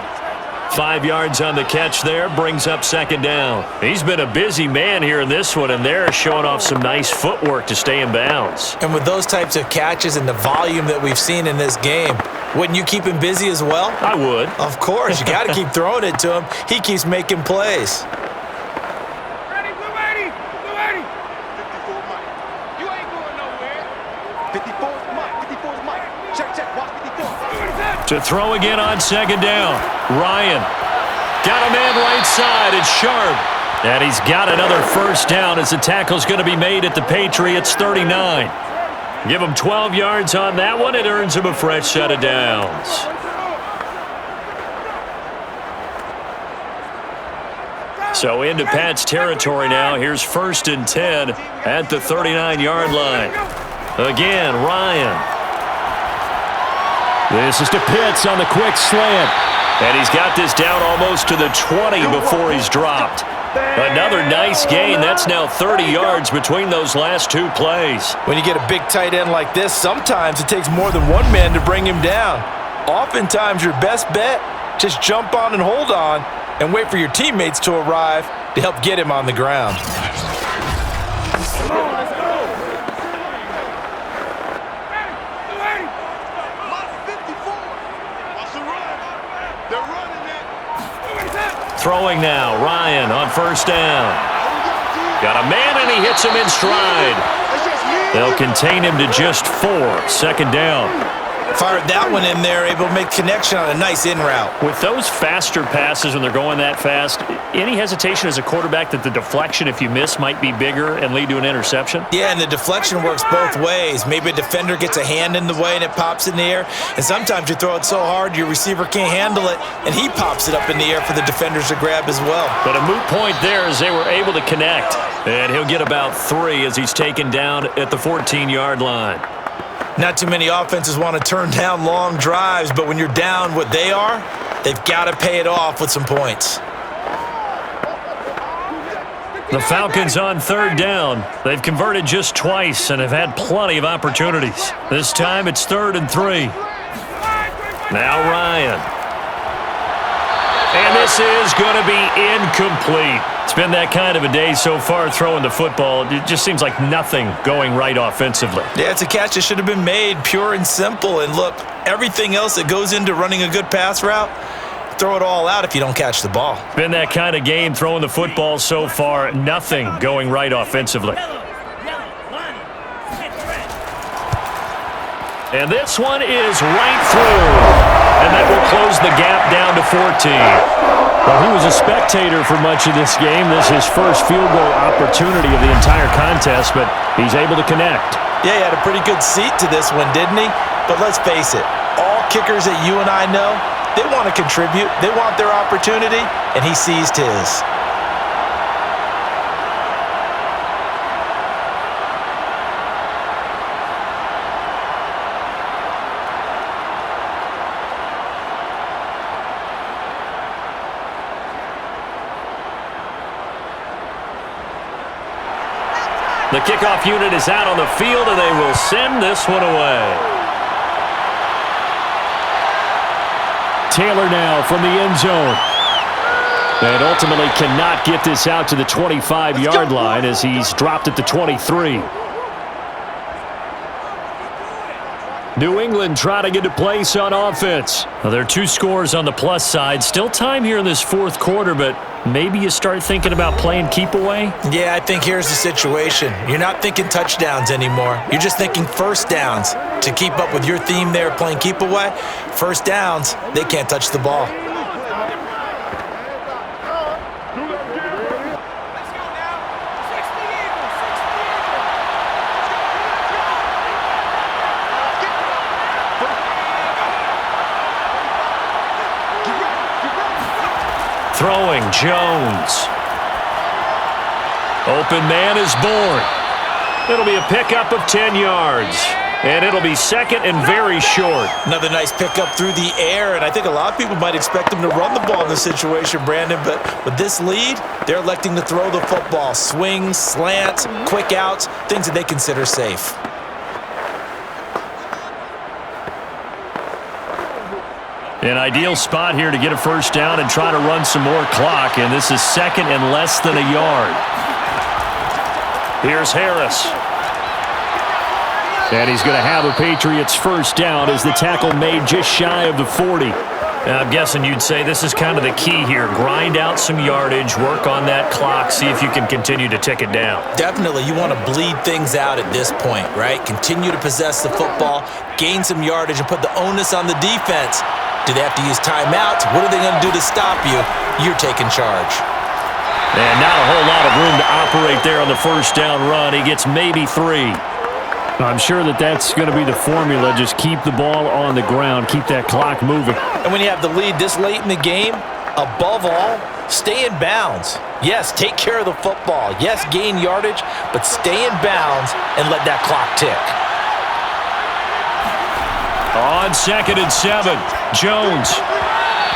5 yards on the catch there, brings up second down. He's been a busy man here in this one, and they're showing off some nice footwork to stay in bounds. And with those types of catches and the volume that we've seen in this game, wouldn't you keep him busy as well? I would. Of course. You got to keep throwing it to him. He keeps making plays. Ready, blue 80, blue 80. 54 Mike. You ain't going nowhere. 54's Mike. 54's Mike. Check, watch 54. To throw again on second down. Ryan. Got a man right side. It's Sharp. And he's got another first down as the tackle's going to be made at the Patriots 39. Give him 12 yards on that one. It earns him a fresh set of downs. So into Pat's territory now. Here's 1st and 10 at the 39-yard line. Again, Ryan. This is to Pitts on the quick slant. And he's got this down almost to the 20 before he's dropped. Another nice gain. That's now 30 yards between those last 2 plays. When you get a big tight end like this, sometimes it takes more than one man to bring him down. Oftentimes, your best bet, just jump on and hold on and wait for your teammates to arrive to help get him on the ground. Throwing now, Ryan on first down. Got a man and he hits him in stride. They'll contain him to just 4. Second down. Fired that one in there, able to make connection on a nice in route. With those faster passes when they're going that fast, any hesitation as a quarterback that the deflection, if you miss, might be bigger and lead to an interception? Yeah, and the deflection works both ways. Maybe a defender gets a hand in the way and it pops in the air. And sometimes you throw it so hard your receiver can't handle it, and he pops it up in the air for the defenders to grab as well. But a moot point there as they were able to connect. And he'll get about 3 as he's taken down at the 14-yard line. Not too many offenses want to turn down long drives, but when you're down what they are, they've got to pay it off with some points. The Falcons on third down. They've converted just twice and have had plenty of opportunities. This time it's 3rd and 3. Now Ryan. And this is going to be incomplete. It's been that kind of a day so far throwing the football. It just seems like nothing going right offensively. Yeah, it's a catch that should have been made, pure and simple. And look, everything else that goes into running a good pass route, throw it all out if you don't catch the ball. Been that kind of game throwing the football so far. Nothing going right offensively. And this one is right through. And that will close the gap down to 14. Well, he was a spectator for much of this game. This is his first field goal opportunity of the entire contest, but he's able to connect. Yeah, he had a pretty good seat to this one, didn't he? But let's face it, all kickers that you and I know, they want to contribute. They want their opportunity, and he seized his. The kickoff unit is out on the field, and they will send this one away. Taylor now from the end zone. And ultimately cannot get this out to the 25-yard line as he's dropped at the 23. New England trying to get a place on offense. Well, there are 2 scores on the plus side. Still time here in this 4th quarter, but maybe you start thinking about playing keep away? Yeah, I think here's the situation. You're not thinking touchdowns anymore. You're just thinking first downs. To keep up with your theme there, playing keep away, first downs, they can't touch the ball. Throwing, Jones. Open man is born. It'll be a pickup of 10 yards. And it'll be 2nd and very short. Another nice pickup through the air, and I think a lot of people might expect him to run the ball in this situation, Brandon, but with this lead, they're electing to throw the football. Swings, slants, quick outs, things that they consider safe. An ideal spot here to get a first down and try to run some more clock, and this is second and less than a yard. Here's Harris. And he's going to have a Patriots first down as the tackle made just shy of the 40. I'm guessing you'd say this is kind of the key here. Grind out some yardage, work on that clock, see if you can continue to tick it down. Definitely, you want to bleed things out at this point, right? Continue to possess the football, gain some yardage, and put the onus on the defense. Do they have to use timeouts? What are they going to do to stop you? You're taking charge. And not a whole lot of room to operate there on the first down run. He gets maybe 3. I'm sure that's going to be the formula. Just keep the ball on the ground. Keep that clock moving. And when you have the lead this late in the game, above all, stay in bounds. Yes, take care of the football. Yes, gain yardage, but stay in bounds and let that clock tick. On 2nd and 7, Jones.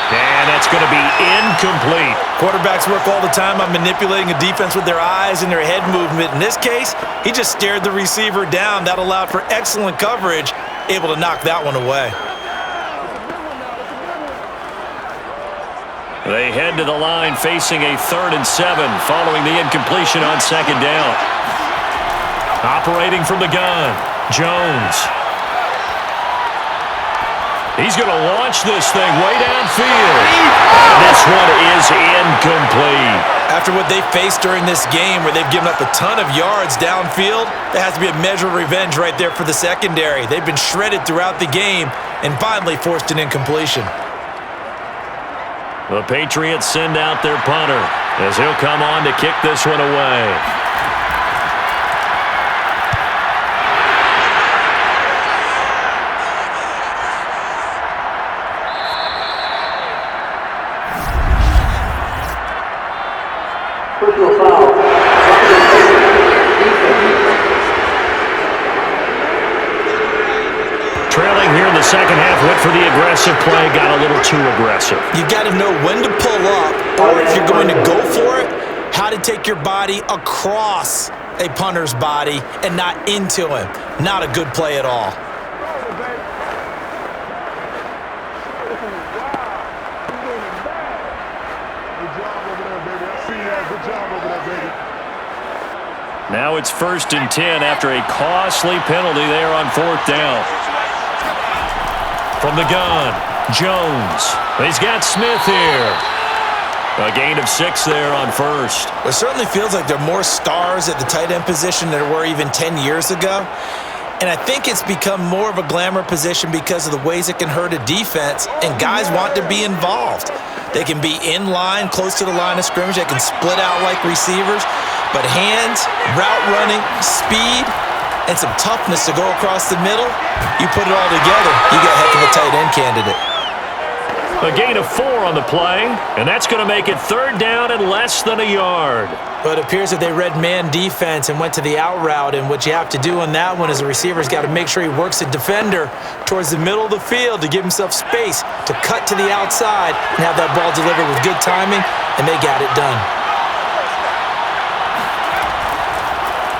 And that's going to be incomplete. Quarterbacks work all the time on manipulating a defense with their eyes and their head movement. In this case, he just stared the receiver down. That allowed for excellent coverage, able to knock that one away. They head to the line facing a 3rd and 7 following the incompletion on 2nd down. Operating from the gun, Jones. He's going to launch this thing way downfield. And this one is incomplete. After what they faced during this game where they've given up a ton of yards downfield, there has to be a measure of revenge right there for the secondary. They've been shredded throughout the game and finally forced an incompletion. The Patriots send out their punter as he'll come on to kick this one away. Personal foul. Trailing here in the second half, went for the aggressive play, got a little too aggressive. You got to know when to pull up, or if you're going to go for it, how to take your body across a punter's body and not into him. Not a good play at all. Now it's 1st and 10 after a costly penalty there on 4th down. From the gun, Jones. He's got Smith here. A gain of 6 there on 1st. It certainly feels like there are more stars at the tight end position than there were even 10 years ago. And I think it's become more of a glamour position because of the ways it can hurt a defense, and guys want to be involved. They can be in line, close to the line of scrimmage. They can split out like receivers. But hands, route running, speed, and some toughness to go across the middle, you put it all together, you got a heck of a tight end candidate. A gain of 4 on the play, and that's going to make it 3rd down and less than a yard. But it appears that they read man defense and went to the out route, and what you have to do on that one is the receiver's got to make sure he works the defender towards the middle of the field to give himself space to cut to the outside and have that ball delivered with good timing, and they got it done.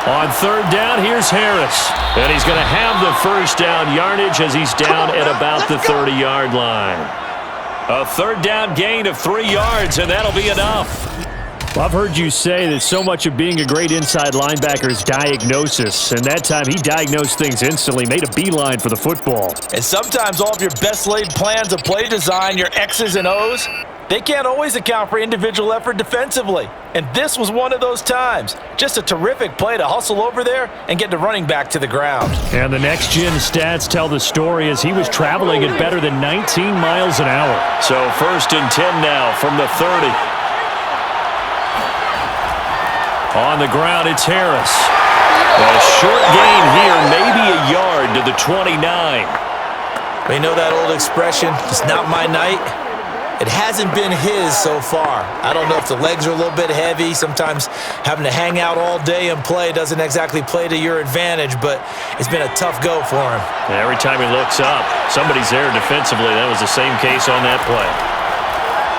On 3rd down, here's Harris. And he's going to have the first down yardage as he's down at about the 30-yard line. A 3rd down gain of 3 yards, and that'll be enough. Well, I've heard you say that so much of being a great inside linebacker is diagnosis. And that time, he diagnosed things instantly, made a beeline for the football. And sometimes all of your best laid plans of play design, your X's and O's, they can't always account for individual effort defensively. And this was one of those times. Just a terrific play to hustle over there and get the running back to the ground. And the next-gen stats tell the story as he was traveling at better than 19 miles an hour. So 1st and 10 now from the 30. On the ground, it's Harris. A short gain here, maybe a yard to the 29. We know that old expression, it's not my night. It hasn't been his so far. I don't know if the legs are a little bit heavy. Sometimes having to hang out all day and play doesn't exactly play to your advantage, but it's been a tough go for him. And every time he looks up, somebody's there defensively. That was the same case on that play.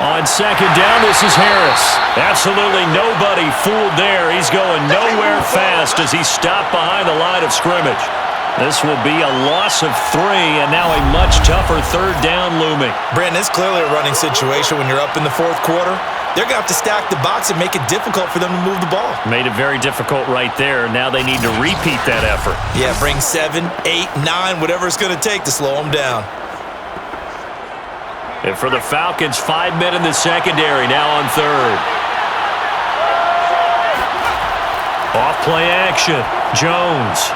On 2nd down, this is Harris. Absolutely nobody fooled there. He's going nowhere fast as he stopped behind the line of scrimmage. This will be a loss of 3, and now a much tougher third down looming. Brandon, it's clearly a running situation when you're up in the fourth quarter. They're going to have to stack the box and make it difficult for them to move the ball. Made it very difficult right there. Now they need to repeat that effort. Yeah, bring 7, 8, 9, whatever it's going to take to slow them down. And for the Falcons, 5 men in the secondary, now on third. Off play action. Jones.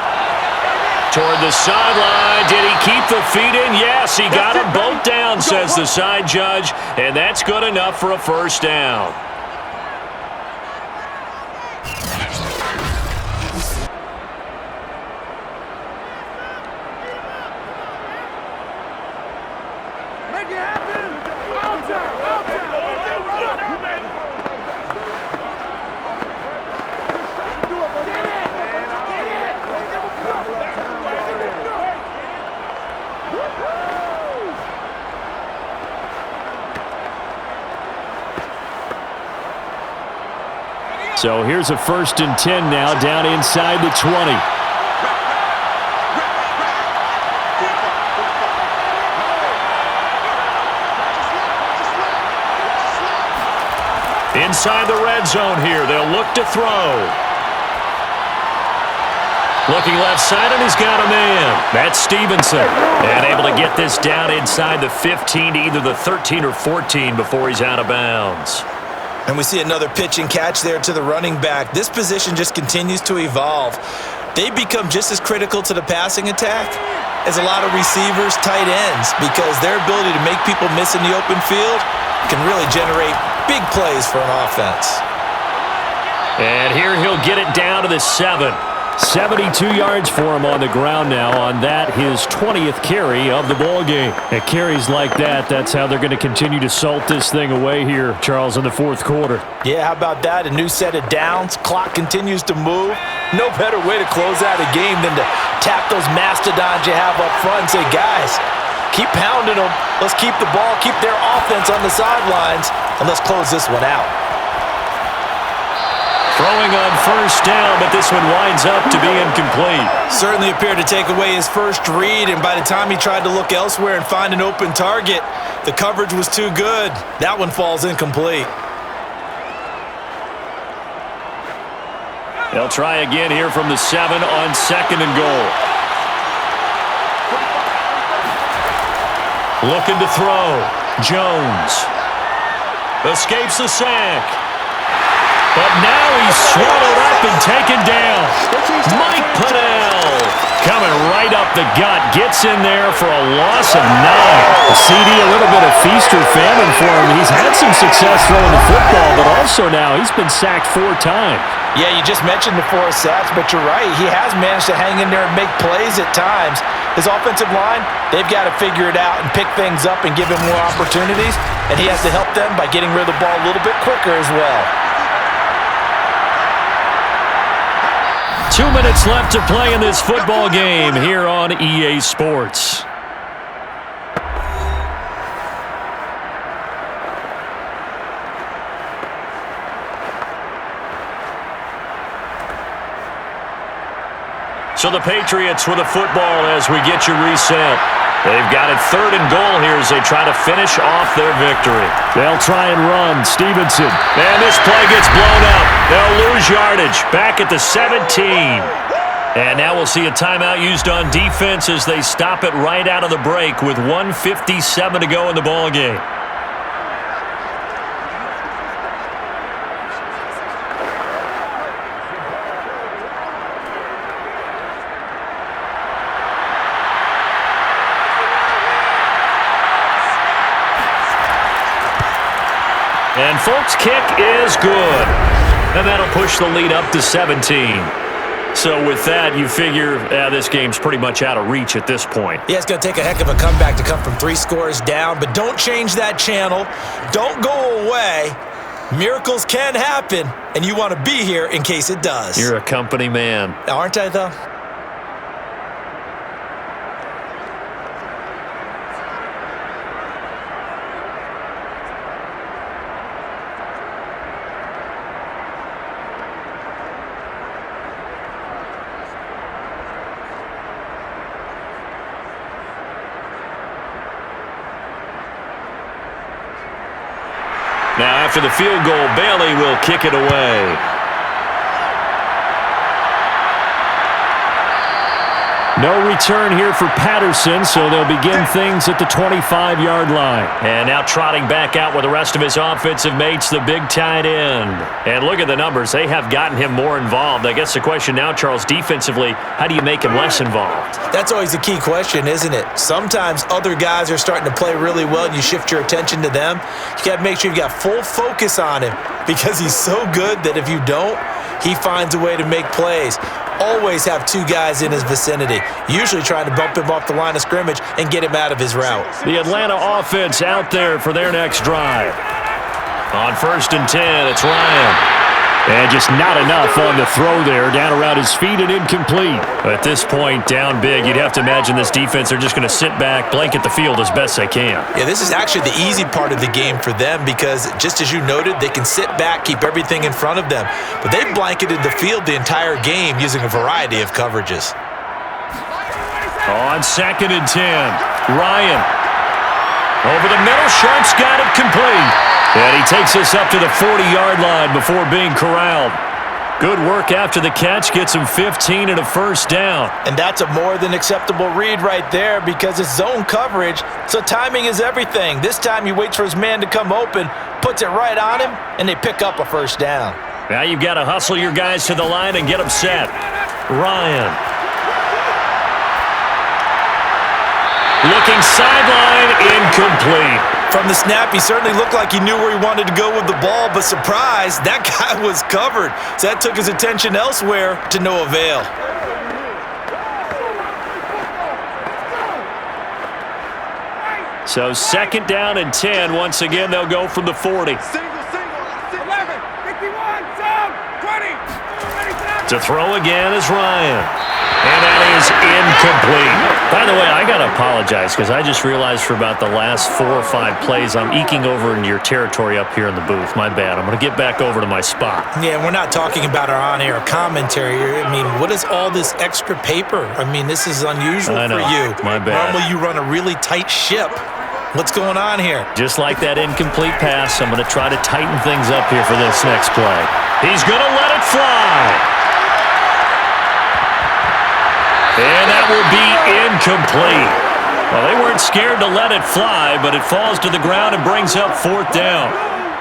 Toward the sideline. Did he keep the feet in? Yes, he got them both down, says the side judge. And that's good enough for a first down. Make it happen! Out there! Out there! So here's a 1st and 10 now, down inside the 20. Inside the red zone here, they'll look to throw. Looking left side, and he's got a man. That's Stevenson. And able to get this down inside the 15 to either the 13 or 14 before he's out of bounds. And we see another pitch and catch there to the running back. This position just continues to evolve. They become just as critical to the passing attack as a lot of receivers, tight ends, because their ability to make people miss in the open field can really generate big plays for an offense. And here he'll get it down to the 7. 72 yards for him on the ground now. On that, his 20th carry of the ball game. At carries like that, that's how they're going to continue to salt this thing away here, Charles, in the fourth quarter. Yeah, how about that? A new set of downs. Clock continues to move. No better way to close out a game than to tap those mastodons you have up front and say, guys, keep pounding them. Let's keep the ball, keep their offense on the sidelines, and let's close this one out. Throwing on first down, but this one winds up to be incomplete. Certainly appeared to take away his first read, and by the time he tried to look elsewhere and find an open target, the coverage was too good. That one falls incomplete. They'll try again here from the 7 on 2nd and goal. Looking to throw. Jones escapes the sack. But now he's swallowed up and taken down. Mike Pennell coming right up the gut. Gets in there for a loss of 9. The CD, a little bit of feast or famine for him. He's had some success throwing the football, but also now he's been sacked 4 times. Yeah, you just mentioned the 4 sacks, but you're right. He has managed to hang in there and make plays at times. His offensive line, they've got to figure it out and pick things up and give him more opportunities, and he has to help them by getting rid of the ball a little bit quicker as well. 2 minutes left to play in this football game here on EA Sports. So the Patriots with a football as we get you reset. They've got it 3rd and goal here as they try to finish off their victory. They'll try and run. Stevenson. And this play gets blown up. They'll lose yardage. Back at the 17. And now we'll see a timeout used on defense as they stop it right out of the break with 1:57 to go in the ball game. And folks, kick is good. And that'll push the lead up to 17. So with that, you figure this game's pretty much out of reach at this point. Yeah, it's going to take a heck of a comeback to come from 3 scores down, but don't change that channel. Don't go away. Miracles can happen, and you want to be here in case it does. You're a company man. Aren't I, though? Now after the field goal, Bailey will kick it away. No return here for Patterson, so they'll begin things at the 25-yard line. And now trotting back out with the rest of his offensive mates, the big tight end. And look at the numbers. They have gotten him more involved. I guess the question now, Charles, defensively, how do you make him less involved? That's always a key question, isn't it? Sometimes other guys are starting to play really well, and you shift your attention to them. You got to make sure you've got full focus on him because he's so good that if you don't, he finds a way to make plays. Always have two guys in his vicinity, usually trying to bump him off the line of scrimmage and get him out of his route. The Atlanta offense out there for their next drive. On 1st and 10, it's Ryan. And just not enough on the throw there, down around his feet and incomplete. At this point, down big, you'd have to imagine this defense are just going to sit back, blanket the field as best they can. Yeah, this is actually the easy part of the game for them because, just as you noted, they can sit back, keep everything in front of them. But they've blanketed the field the entire game using a variety of coverages. On 2nd and 10, Ryan. Over the middle, Sharp's got it complete. And he takes us up to the 40-yard line before being corralled. Good work after the catch, gets him 15 and a first down. And that's a more than acceptable read right there because it's zone coverage, so timing is everything. This time he waits for his man to come open, puts it right on him, and they pick up a first down. Now you've got to hustle your guys to the line and get them set. Ryan. Looking sideline, incomplete. From the snap, he certainly looked like he knew where he wanted to go with the ball, but surprise, that guy was covered. So that took his attention elsewhere to no avail. So 2nd down and 10. Once again, they'll go from the 40. 11, 51, zone, 20. To throw again is Ryan. And that is incomplete. By the way, I got to apologize because I just realized for about the last 4 or 5 plays I'm eking over into your territory up here in the booth. My bad. I'm going to get back over to my spot. Yeah, we're not talking about our on-air commentary here. I mean, what is all this extra paper? I mean, this is unusual for you. My bad. Normally you run a really tight ship. What's going on here? Just like that incomplete pass, I'm going to try to tighten things up here for this next play. He's going to let it fly. And that will be incomplete. Well, they weren't scared to let it fly, but it falls to the ground and brings up 4th down.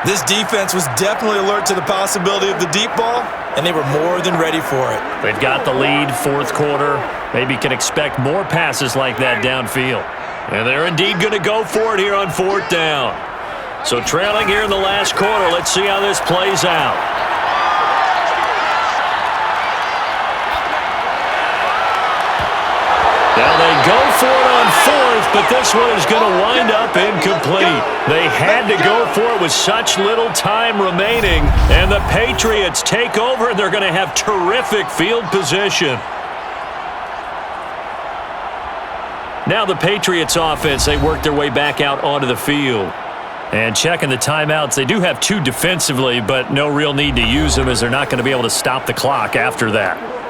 This defense was definitely alert to the possibility of the deep ball, and they were more than ready for it. They've got the lead, 4th quarter. Maybe can expect more passes like that downfield. And they're indeed going to go for it here on 4th down. So trailing here in the last quarter, let's see how this plays out. Now they go for it on 4th, but this one is going to wind up incomplete. They had to go for it with such little time remaining, and the Patriots take over, and they're going to have terrific field position. Now the Patriots offense, they work their way back out onto the field. And checking the timeouts, they do have 2 defensively, but no real need to use them as they're not going to be able to stop the clock after that.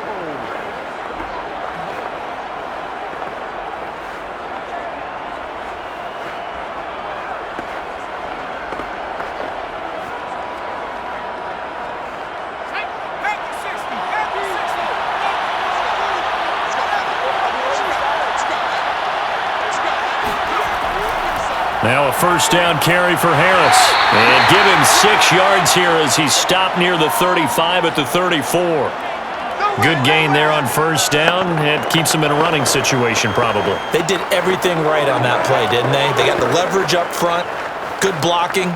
Now a first down carry for Harris. And give him 6 yards here as he's stopped near the 35 at the 34. Good gain there on first down. It keeps him in a running situation probably. They did everything right on that play, didn't they? They got the leverage up front, good blocking,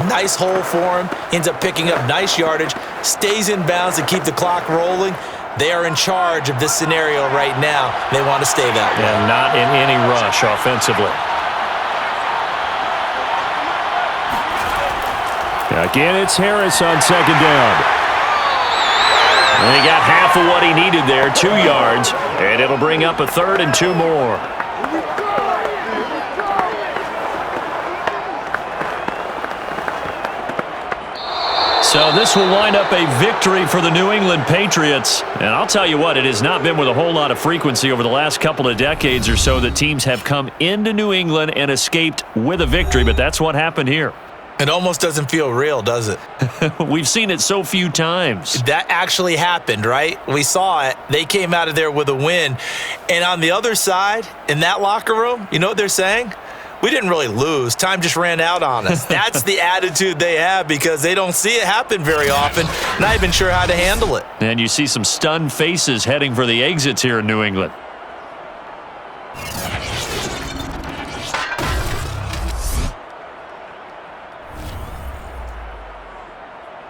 nice hole for him, ends up picking up nice yardage, stays in bounds to keep the clock rolling. They are in charge of this scenario right now. They want to stay that way. And not in any rush offensively. Again, it's Harris on 2nd down. And he got half of what he needed there, 2 yards, and it'll bring up a 3rd and 2 more. So this will wind up a victory for the New England Patriots. And I'll tell you what, it has not been with a whole lot of frequency over the last couple of decades or so that teams have come into New England and escaped with a victory, but that's what happened here. It almost doesn't feel real, does it? We've seen it so few times. That actually happened, right? We saw it. They came out of there with a win. And on the other side, in that locker room, you know what they're saying? We didn't really lose. Time just ran out on us. That's the attitude they have because they don't see it happen very often. Not even sure how to handle it. And you see some stunned faces heading for the exits here in New England.